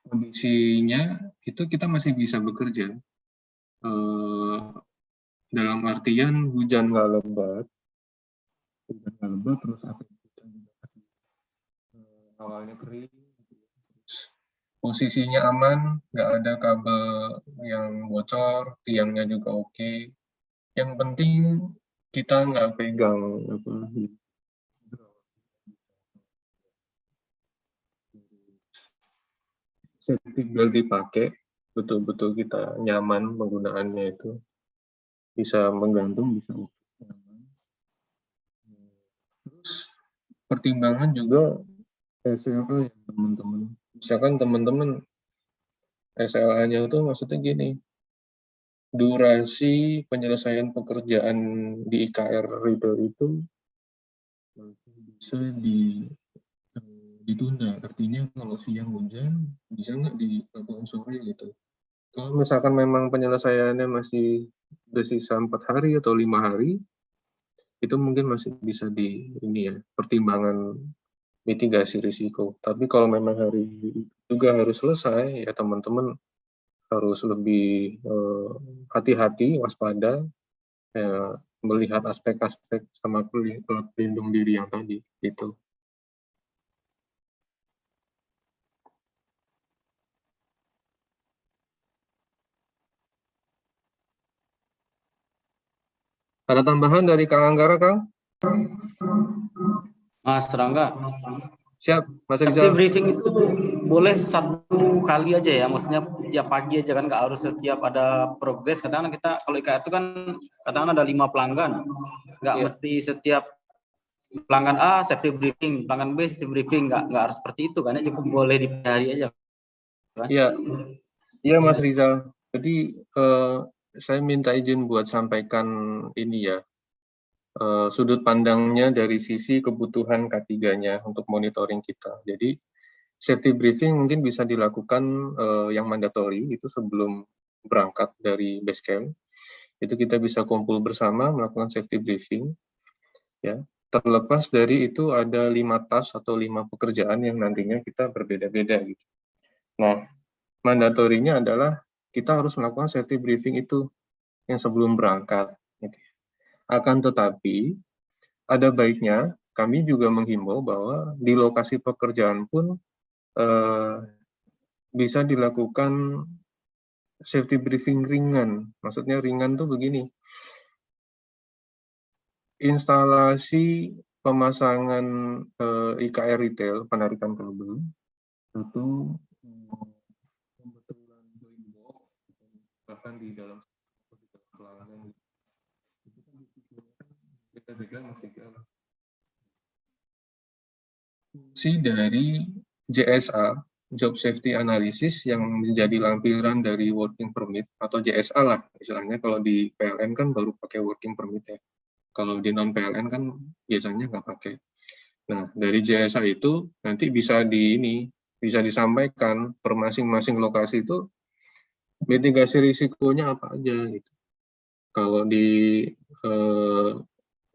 Kondisinya itu kita masih bisa bekerja. Dalam artian hujan nggak lebat terus awalnya kering, posisinya aman, nggak ada kabel yang bocor, tiangnya juga oke. Yang penting kita nggak pegang safety belt dipakai, betul-betul kita nyaman penggunaannya itu. Bisa menggantung, bisa nyaman. Terus pertimbangan juga SLA ya teman-teman. Misalkan teman-teman SLA-nya itu maksudnya gini, durasi penyelesaian pekerjaan di IKR Riddle itu bisa ditunda. Artinya kalau siang hujan, bisa nggak dilakukan sore gitu. Kalau misalkan memang penyelesaiannya masih bersisa 4 hari atau 5 hari, itu mungkin masih bisa pertimbangan mitigasi risiko. Tapi kalau memang hari juga harus selesai, ya teman-teman harus lebih hati-hati, waspada, melihat aspek-aspek sama pelindung diri yang tadi, gitu. Ada tambahan dari Kang Anggara, Kang? Mas Rangga. Siap, Mas Safety Rizal. briefing itu boleh 1 kali aja ya, maksudnya tiap pagi aja kan, nggak harus setiap ada progres. Katakan kita kalau IKR itu kan katakan ada 5 pelanggan, nggak mesti setiap pelanggan A safety briefing, pelanggan B safety briefing, nggak harus seperti itu kan, cukup boleh di hari aja kan? Iya Mas Rizal. Jadi saya minta izin buat sampaikan ini ya, sudut pandangnya dari sisi kebutuhan K3-nya untuk monitoring kita. Jadi safety briefing mungkin bisa dilakukan yang mandatory itu sebelum berangkat dari base camp, itu kita bisa kumpul bersama melakukan safety briefing, ya. Terlepas dari itu ada 5 task atau 5 pekerjaan yang nantinya kita berbeda-beda gitu. Nah, mandatorinya adalah kita harus melakukan safety briefing itu yang sebelum berangkat. Gitu. Akan tetapi, ada baiknya kami juga menghimbau bahwa di lokasi pekerjaan pun bisa dilakukan safety briefing ringan. Maksudnya ringan tuh begini, instalasi pemasangan IKR retail, penarikan kabel, itu pembetulan join box, bahkan di dalam pelanggan itu kan beda-beda masih fungsi dari JSA, Job Safety Analysis, yang menjadi lampiran dari Working Permit atau JSA lah istilahnya. Kalau di PLN kan baru pakai Working Permit ya. Kalau di non PLN kan biasanya nggak pakai. Nah, dari JSA itu nanti bisa bisa disampaikan per masing-masing lokasi itu mitigasi risikonya apa aja gitu. Kalau di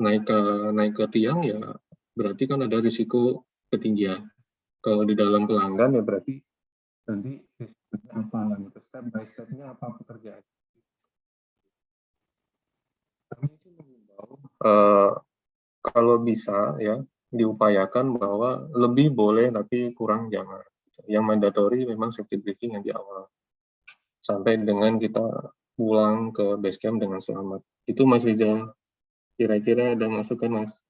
naik ke tiang ya berarti kan ada risiko ketinggian. Kalau di dalam pelanggan ya berarti nanti risikonya apa gitu, step by step-nya apa pekerjaan. Kami itu mengimbau kalau bisa ya diupayakan bahwa lebih boleh tapi kurang jangan. Yang mandatory memang safety briefing yang di awal sampai dengan kita pulang ke base camp dengan selamat. Itu Mas Rizal, kira-kira ada masukan Mas?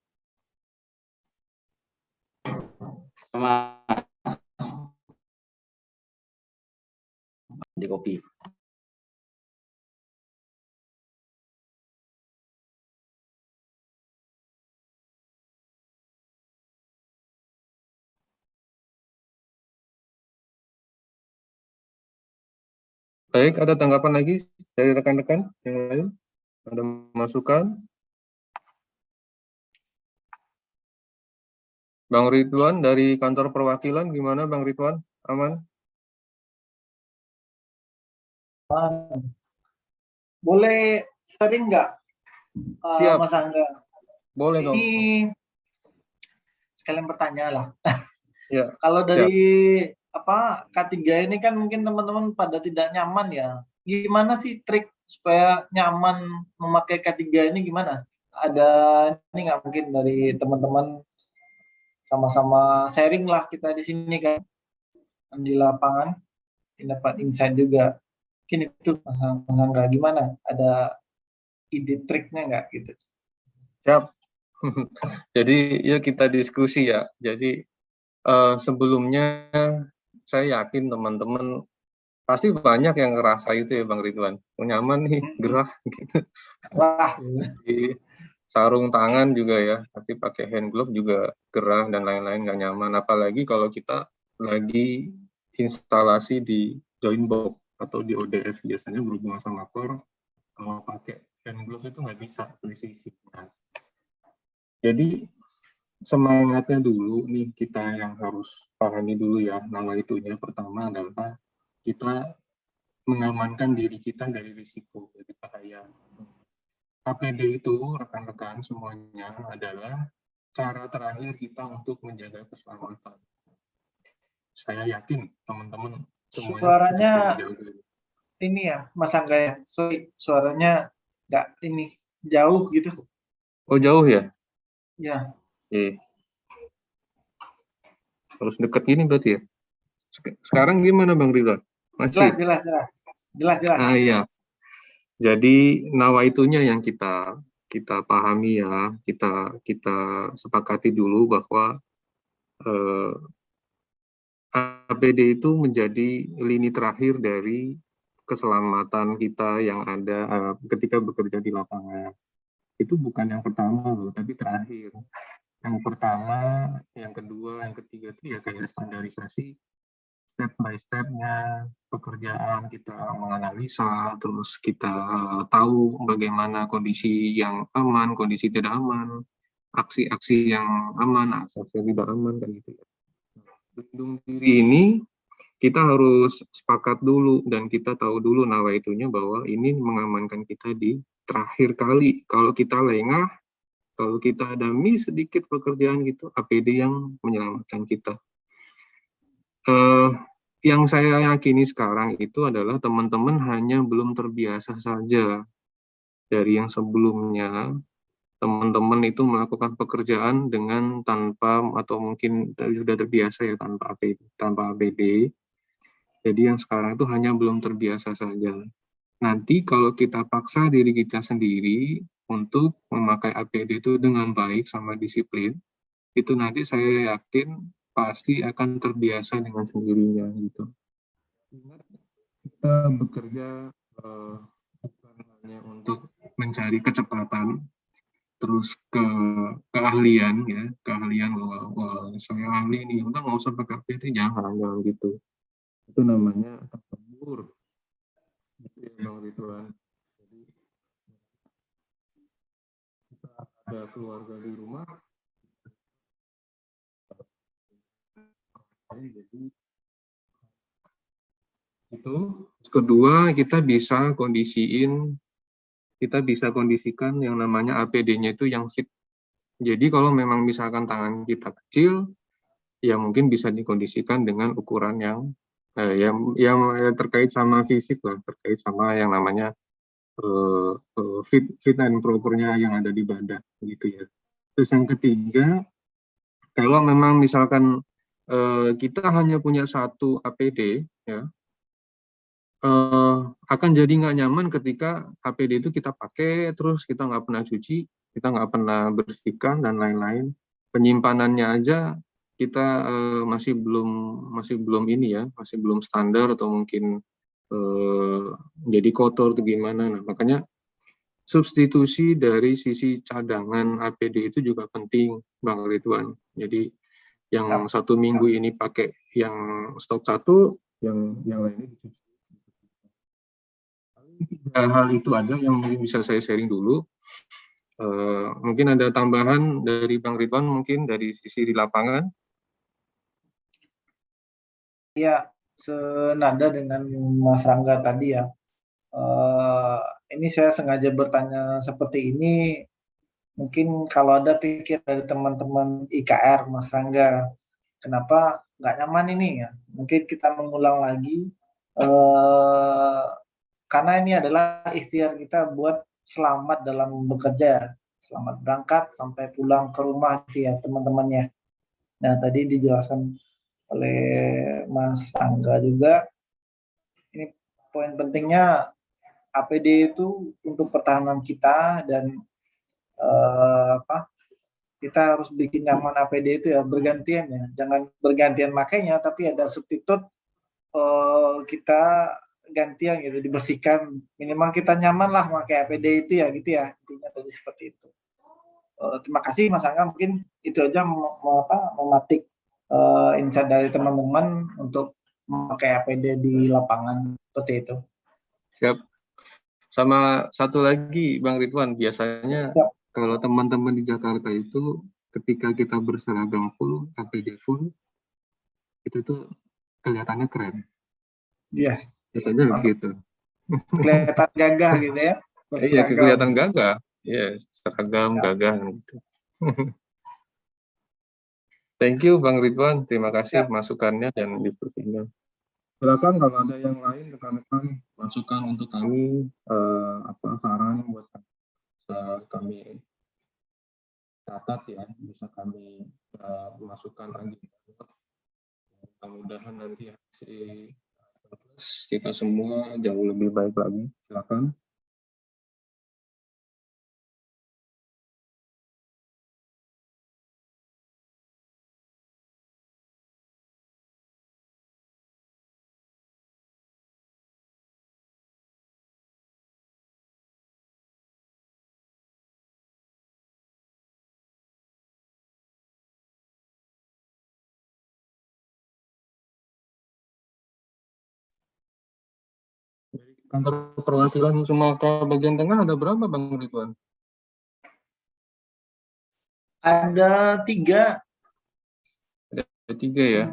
Sama di kopi. Baik, ada tanggapan lagi dari rekan-rekan yang lain? Ada masukan? Bang Ridwan dari kantor perwakilan, gimana Bang Ridwan? Aman? Boleh sharing nggak, Siap. Mas Angga? Boleh dong. Ini sekalian bertanya lah. Ya. Kalau dari K3 ini kan mungkin teman-teman pada tidak nyaman ya. Gimana sih trik supaya nyaman memakai K3 ini gimana? Ada ini nggak mungkin dari teman-teman sama-sama sharing lah kita di sini kan di lapangan, dapat insight juga. Mungkin itu Mas Angga gimana? Ada ide triknya nggak gitu? Siap. Jadi ya kita diskusi ya. Jadi sebelumnya saya yakin teman-teman pasti banyak yang ngerasa itu ya Bang Ridwan. Nyaman nih, gerah gitu. Wah. Di sarung tangan juga ya, tapi pakai hand glove juga gerah dan lain-lain nggak nyaman. Apalagi kalau kita lagi instalasi di join box atau di ODF biasanya berhubungan sama core. Kalau pakai hand glove itu nggak bisa presisi. Jadi semangatnya dulu nih kita yang harus pahami dulu ya, itunya pertama adalah kita mengamankan diri kita dari risiko, dari bahaya. APD itu rekan-rekan semuanya adalah cara terakhir kita untuk menjaga keselamatan. Saya yakin teman-teman semuanya suaranya ini ya Mas Angga ya, suaranya nggak ini jauh gitu. Oh jauh ya? Ya. Harus dekat gini berarti ya? Sekarang gimana Bang Ridwan? Masih? Jelas. Ah iya. Jadi nawaitunya yang kita pahami ya, kita sepakati dulu bahwa APD itu menjadi lini terakhir dari keselamatan kita yang ada ketika bekerja di lapangan. Itu bukan yang pertama loh, tapi terakhir. Yang pertama, yang kedua, yang ketiga itu ya kayak standarisasi step by step-nya pekerjaan, kita menganalisa, terus kita tahu bagaimana kondisi yang aman, kondisi tidak aman, aksi-aksi yang aman, aksi yang tidak aman, kan gitu. Lindung diri ini kita harus sepakat dulu dan kita tahu dulu nawaitunya bahwa ini mengamankan kita di terakhir kali. Kalau kita lengah, kalau kita ada miss sedikit pekerjaan gitu, APD yang menyelamatkan kita. Yang saya yakini sekarang itu adalah teman-teman hanya belum terbiasa saja. Dari yang sebelumnya, teman-teman itu melakukan pekerjaan dengan tanpa, atau mungkin sudah terbiasa ya tanpa APD. Jadi yang sekarang itu hanya belum terbiasa saja. Nanti kalau kita paksa diri kita sendiri untuk memakai APD itu dengan baik sama disiplin, itu nanti saya yakin pasti akan terbiasa dengan sendirinya gitu. Kita bekerja bukan hanya untuk mencari kecepatan, terus keahlian ya, keahlian wah saya ahli nih, udah nggak usah pakai APD, jangan gitu. Itu namanya takabur. Itu ya Bang Ridwan. Jadi kita ada keluarga di rumah, jadi itu. Kedua, kita bisa kondisikan yang namanya APD-nya itu yang fit. Jadi kalau memang misalkan tangan kita kecil, ya mungkin bisa dikondisikan dengan ukuran yang terkait sama fisik lah, terkait sama yang namanya fit and propernya yang ada di badan gitu ya. Terus yang ketiga, kalau memang misalkan kita hanya punya satu APD ya, akan jadi nggak nyaman ketika APD itu kita pakai terus kita nggak pernah cuci, kita nggak pernah bersihkan dan lain-lain. Penyimpanannya aja kita masih belum ini ya, masih belum standar atau mungkin jadi kotor atau gimana. Nah, makanya substitusi dari sisi cadangan APD itu juga penting, Bang Ridwan. Jadi yang 1 minggu ini pakai yang stok 1, yang lainnya dicuci. Hal itu ada yang mungkin bisa saya sharing dulu. Mungkin ada tambahan dari Bang Ridwan, mungkin dari sisi di lapangan. Ya, senada dengan Mas Rangga tadi ya. Ini saya sengaja bertanya seperti ini, mungkin kalau ada pikir dari teman-teman IKR, Mas Rangga, kenapa nggak nyaman ini ya? Mungkin kita mengulang lagi, karena ini adalah ikhtiar kita buat selamat dalam bekerja, selamat berangkat sampai pulang ke rumah ya teman-temannya. Nah tadi dijelaskan oleh Mas Angga juga, ini poin pentingnya APD itu untuk pertahanan kita dan kita harus bikin nyaman APD itu ya bergantian ya, jangan bergantian makainya tapi ada substitut kita gantian gitu, dibersihkan, minimal kita nyaman lah pakai APD itu ya gitu ya, intinya tadi seperti itu. Terima kasih Mas Angga, mungkin itu aja mematik insight dari teman-teman untuk memakai APD di lapangan seperti itu. Siap. Sama satu lagi Bang Ridwan, biasanya kalau teman-teman di Jakarta itu ketika kita berseragam full, APD full, itu tuh kelihatannya keren. Yes. Biasanya begitu. Kelihatan gagah gitu ya. Iya, kelihatan gagah. Iya, seragam gagah gitu. Thank you Bang Ridwan, terima kasih masukannya dan diskusinya. Silakan kalau ada yang lain rekan-rekan masukan untuk kami, saran buat kami catat ya, bisa kami masukkan lagi. Mudah-mudahan nanti hasil kita semua jauh lebih baik lagi. Silakan. Kantor perwakilan Sumatera bagian tengah ada berapa Bang Ridwan? Ada 3. Ada 3 ya?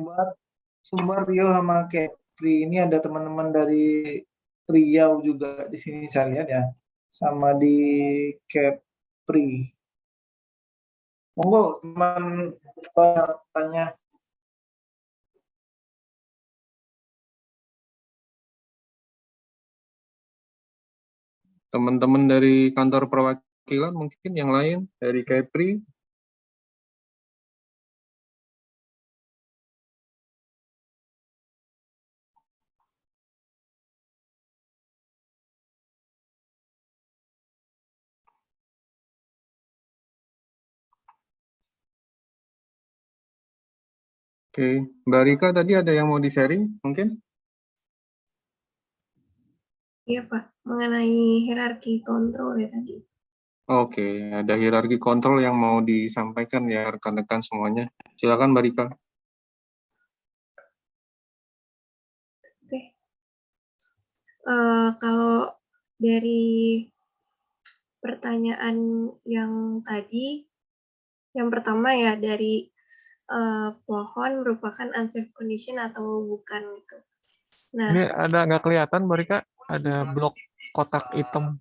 Sumario sama Kepri. Ini ada teman-teman dari Riau juga di sini saya lihat ya. Sama di Kepri. Monggo teman tanya. Teman-teman dari kantor perwakilan mungkin yang lain dari Kepri. Oke, Mbak Rika tadi ada yang mau di-sharing mungkin? Iya Pak, mengenai hierarki kontrol ya tadi. Oke, ada hierarki kontrol yang mau disampaikan ya rekan-rekan semuanya. Silakan Mbak Rika. Oke. Kalau dari pertanyaan yang tadi, yang pertama ya dari pohon merupakan unsafe condition atau bukan gitu. Nah, Ini ada nggak kelihatan, Mbak Rika? Ada blok kotak hitam.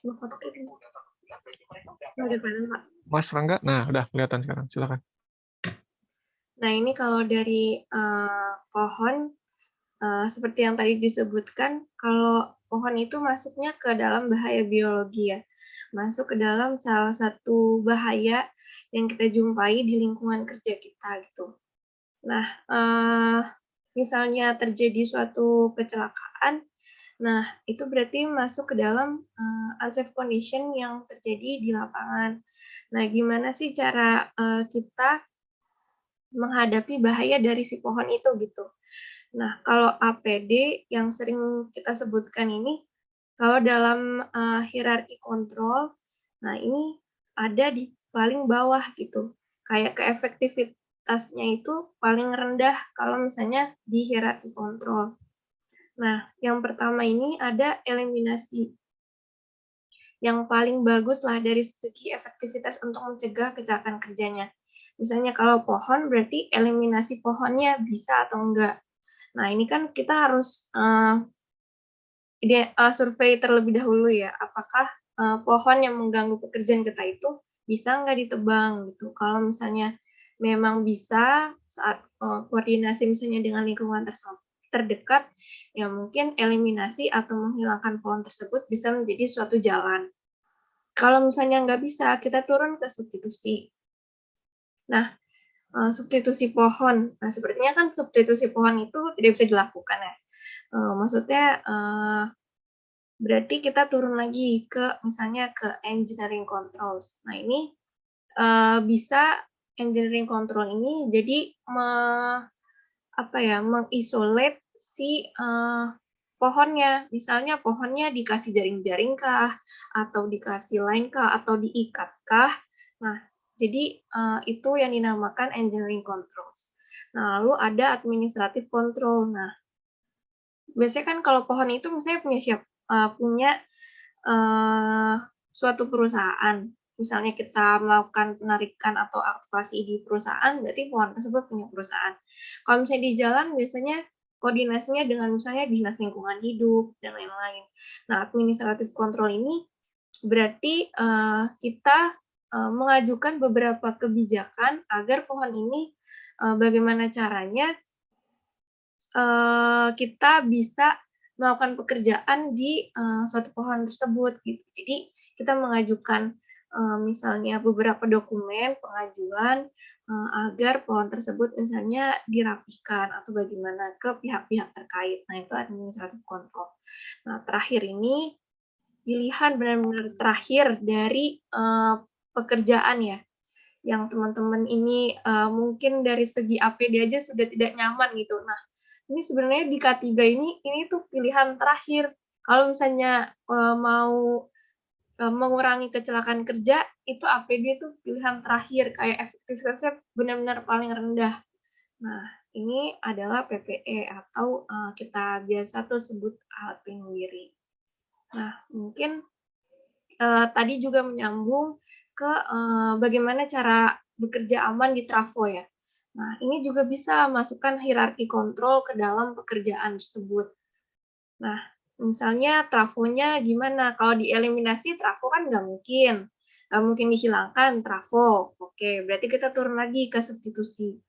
blok kotak itu. Udah kelihatan, Pak. Mas Rangga, nah udah kelihatan sekarang. Silakan. Nah, ini kalau dari pohon, seperti yang tadi disebutkan, kalau pohon itu masuknya ke dalam bahaya biologi ya. Masuk ke dalam salah satu bahaya yang kita jumpai di lingkungan kerja kita gitu. Nah, misalnya terjadi suatu kecelakaan, nah itu berarti masuk ke dalam unsafe condition yang terjadi di lapangan. Nah, gimana sih cara kita menghadapi bahaya dari si pohon itu gitu. Nah, kalau APD yang sering kita sebutkan ini, kalau dalam hierarki kontrol, nah ini ada di paling bawah gitu. Kayak keefektivitasnya itu paling rendah kalau misalnya di hierarki kontrol. Nah, yang pertama ini ada eliminasi. Yang paling bagus lah dari segi efektivitas untuk mencegah kecelakaan kerjanya. Misalnya kalau pohon berarti eliminasi pohonnya bisa atau enggak. Nah, ini kan kita harus survei terlebih dahulu ya, apakah pohon yang mengganggu pekerjaan kita itu bisa nggak ditebang gitu. Kalau misalnya memang bisa saat koordinasi misalnya dengan lingkungan terdekat, ya mungkin eliminasi atau menghilangkan pohon tersebut bisa menjadi suatu jalan. Kalau misalnya nggak bisa, kita turun ke substitusi. Nah, substitusi pohon. Nah, sepertinya kan substitusi pohon itu tidak bisa dilakukan ya. Maksudnya berarti kita turun lagi ke misalnya ke engineering controls. Nah, ini bisa engineering control ini jadi mengisolate si pohonnya. Misalnya pohonnya dikasih jaring-jaring kah, atau dikasih line kah, atau diikat kah. Nah, jadi itu yang dinamakan engineering controls. Nah, lalu ada administrative control. Nah, biasanya kan kalau pohon itu misalnya punya suatu perusahaan. Misalnya kita melakukan penarikan atau aktivasi di perusahaan, berarti pohon tersebut punya perusahaan. Kalau misalnya di jalan, biasanya koordinasinya dengan misalnya dinas lingkungan hidup dan lain-lain. Nah, administratif kontrol ini berarti kita mengajukan beberapa kebijakan agar pohon ini bagaimana caranya kita bisa melakukan pekerjaan di suatu pohon tersebut gitu. Jadi kita mengajukan misalnya beberapa dokumen pengajuan agar pohon tersebut misalnya dirapikan atau bagaimana ke pihak-pihak terkait. Nah, itu administratif kontrol. Nah, terakhir ini pilihan benar-benar terakhir dari pekerjaan ya, yang teman-teman ini mungkin dari segi APD aja sudah tidak nyaman gitu. Nah, ini sebenarnya di K3 ini tuh pilihan terakhir. Kalau misalnya mau mengurangi kecelakaan kerja, itu APD itu pilihan terakhir, kayak efektivitasnya benar-benar paling rendah. Nah, ini adalah PPE atau kita biasa tuh sebut alat pelindung diri. Nah, mungkin tadi juga menyambung ke bagaimana cara bekerja aman di trafo ya. Nah, ini juga bisa masukkan hierarki kontrol ke dalam pekerjaan tersebut. Nah, misalnya trafonya gimana? Kalau dieliminasi, trafo kan nggak mungkin. Nggak mungkin dihilangkan trafo. Oke, berarti kita turun lagi ke substitusi.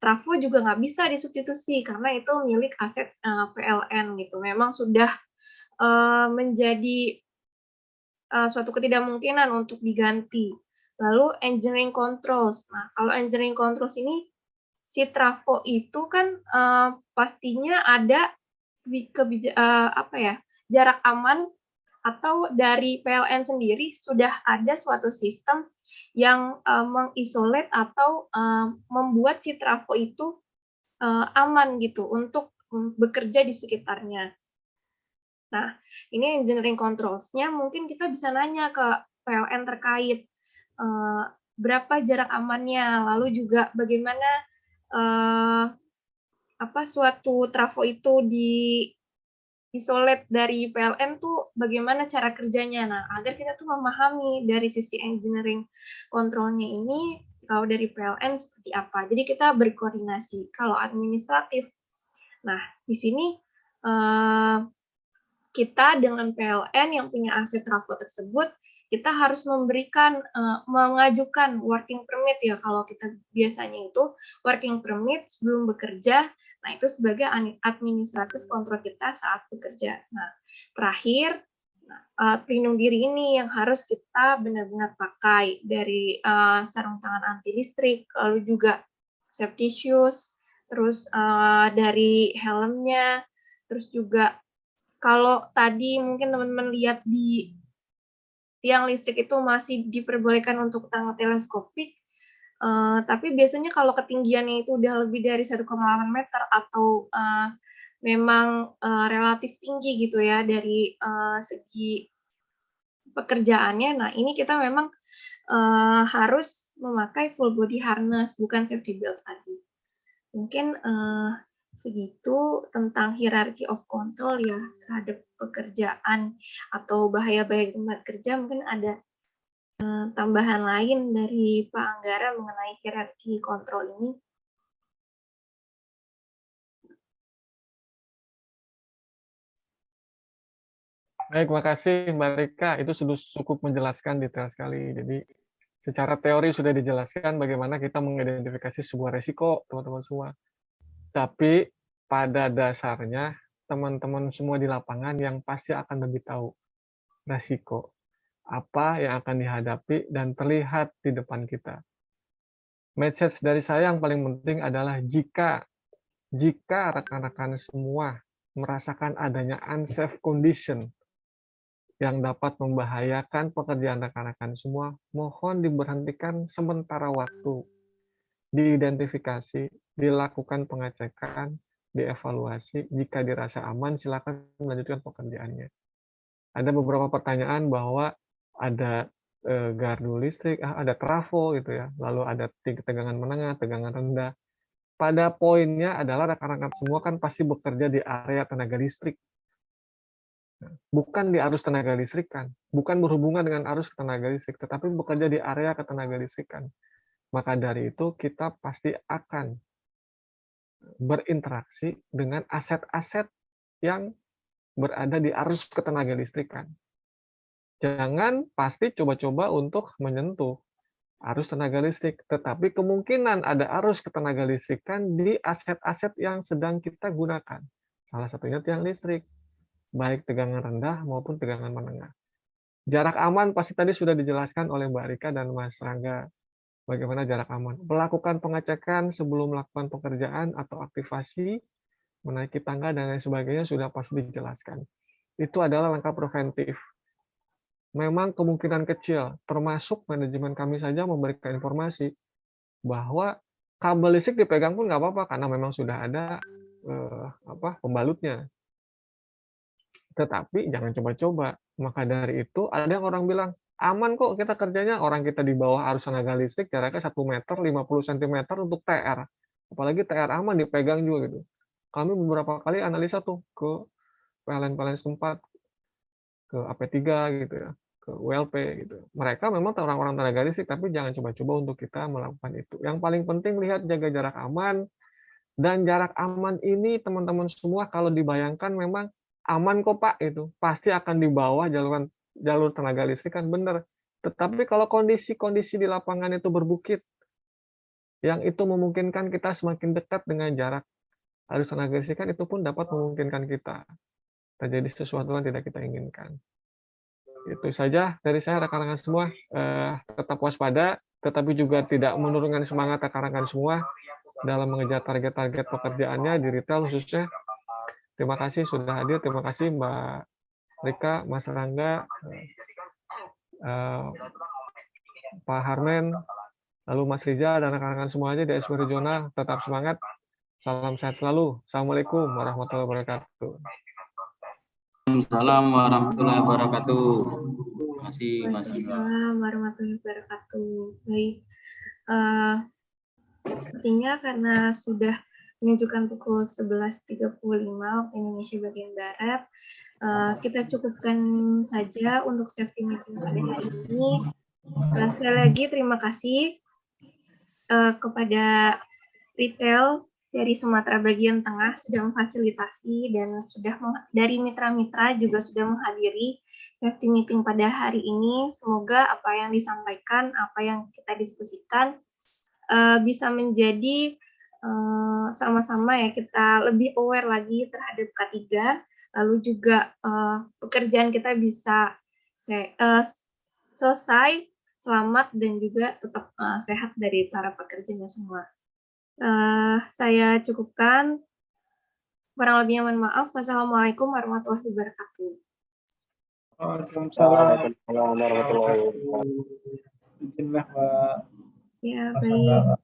Trafo juga nggak bisa disubstitusi karena itu milik aset PLN gitu. Memang sudah menjadi suatu ketidakmungkinan untuk diganti. Lalu engineering controls. Nah, kalau engineering controls ini si trafo itu kan pastinya ada jarak aman atau dari PLN sendiri sudah ada suatu sistem yang mengisolat atau membuat si trafo itu aman gitu untuk bekerja di sekitarnya. Nah, ini engineering controls-nya mungkin kita bisa nanya ke PLN terkait berapa jarak amannya, lalu juga bagaimana suatu trafo itu isolate dari PLN tuh bagaimana cara kerjanya. Nah, agar kita tuh memahami dari sisi engineering kontrolnya ini, kalau dari PLN seperti apa. Jadi kita berkoordinasi. Kalau administratif, nah di sini kita dengan PLN yang punya aset trafo tersebut, kita harus mengajukan working permit ya. Kalau kita biasanya itu working permit sebelum bekerja, nah itu sebagai administratif kontrol kita saat bekerja. Nah, terakhir, pelindung diri ini yang harus kita benar-benar pakai dari sarung tangan anti listrik, lalu juga safety shoes, terus dari helmnya, terus juga kalau tadi mungkin teman-teman lihat di tiang listrik itu masih diperbolehkan untuk tangga teleskopik, tapi biasanya kalau ketinggiannya itu udah lebih dari 1,8 meter atau memang relatif tinggi gitu ya dari segi pekerjaannya, nah ini kita memang harus memakai full body harness, bukan safety belt tadi. Mungkin segitu tentang hierarchy of control ya terhadap pekerjaan atau bahaya-bahaya tempat kerja. Mungkin ada tambahan lain dari Pak Anggara mengenai hierarchy control ini. Baik, makasih Mbak Rika. Itu sudah cukup menjelaskan detail sekali. Jadi secara teori sudah dijelaskan bagaimana kita mengidentifikasi sebuah resiko, teman-teman semua. Tapi pada dasarnya, teman-teman semua di lapangan yang pasti akan lebih tahu resiko apa yang akan dihadapi dan terlihat di depan kita. Message dari saya yang paling penting adalah jika rekan-rekan semua merasakan adanya unsafe condition yang dapat membahayakan pekerjaan rekan-rekan semua, mohon diberhentikan sementara waktu, diidentifikasi, dilakukan pengecekan, dievaluasi, jika dirasa aman silakan melanjutkan pekerjaannya. Ada beberapa pertanyaan bahwa ada gardu listrik, ada trafo gitu ya, lalu ada tegangan menengah, tegangan rendah. Pada poinnya adalah rekan-rekan semua kan pasti bekerja di area tenaga listrik. Bukan di arus tenaga listrik kan, bukan berhubungan dengan arus tenaga listrik, tetapi bekerja di area ketenaga listrikan. Maka dari itu kita pasti akan berinteraksi dengan aset-aset yang berada di arus ketenaga listrikan. Jangan pasti coba-coba untuk menyentuh arus tenaga listrik, tetapi kemungkinan ada arus ketenaga listrikan di aset-aset yang sedang kita gunakan. Salah satunya tiang listrik, baik tegangan rendah maupun tegangan menengah. Jarak aman pasti tadi sudah dijelaskan oleh Mbak Rika dan Mas Rangga. Bagaimana jarak aman? Melakukan pengecekan sebelum melakukan pekerjaan atau aktivasi, menaiki tangga, dan lain sebagainya sudah pasti dijelaskan. Itu adalah langkah preventif. Memang kemungkinan kecil, termasuk manajemen kami saja memberikan informasi bahwa kabel listrik dipegang pun nggak apa-apa karena memang sudah ada pembalutnya. Tetapi jangan coba-coba. Maka dari itu ada yang orang bilang, aman kok kita kerjanya, orang kita di bawah arus tenaga listrik jaraknya 1 meter 50 cm untuk TR. Apalagi TR aman dipegang juga gitu. Kami beberapa kali analisa tuh ke PLN setempat, ke AP3 gitu ya, ke ULP gitu. Mereka memang orang-orang tenaga listrik, tapi jangan coba-coba untuk kita melakukan itu. Yang paling penting lihat jaga jarak aman, dan jarak aman ini teman-teman semua kalau dibayangkan memang aman kok Pak, itu pasti akan di bawah jalur tenaga listrik kan benar. Tetapi kalau kondisi-kondisi di lapangan itu berbukit, yang itu memungkinkan kita semakin dekat dengan jarak arus tenaga listrik kan, itu pun dapat memungkinkan kita terjadi sesuatu yang tidak kita inginkan. Itu saja dari saya rekan-rekan semua. Tetap waspada, tetapi juga tidak menurunkan semangat rekan-rekan semua dalam mengejar target-target pekerjaannya di retail khususnya. Terima kasih sudah hadir. Terima kasih Mbak Rika, Mas Rangga, Pak Harmen, lalu Mas Rijal, dan rekan-rekan semuanya di SW Regional. Tetap semangat. Salam sehat selalu. Assalamualaikum warahmatullahi wabarakatuh. Assalamualaikum warahmatullahi wabarakatuh. Masih. Waalaikumsalam warahmatullahi wabarakatuh. Baik. Sepertinya karena sudah menunjukkan pukul 11.35 waktu Indonesia bagian Barat, kita cukupkan saja untuk safety meeting pada hari ini. Sekali lagi terima kasih kepada retail dari Sumatera bagian tengah sudah memfasilitasi dan sudah dari mitra-mitra juga sudah menghadiri safety meeting pada hari ini. Semoga apa yang disampaikan, apa yang kita diskusikan bisa menjadi sama-sama ya kita lebih aware lagi terhadap K3, lalu juga pekerjaan kita bisa selesai, selamat, dan juga tetap sehat dari para pekerjanya semua. Saya cukupkan. Kurang lebihnya mohon maaf. Wassalamualaikum warahmatullahi wabarakatuh. Waalaikumsalam warahmatullahi wabarakatuh. Izinlah Mbak. Ya, baik.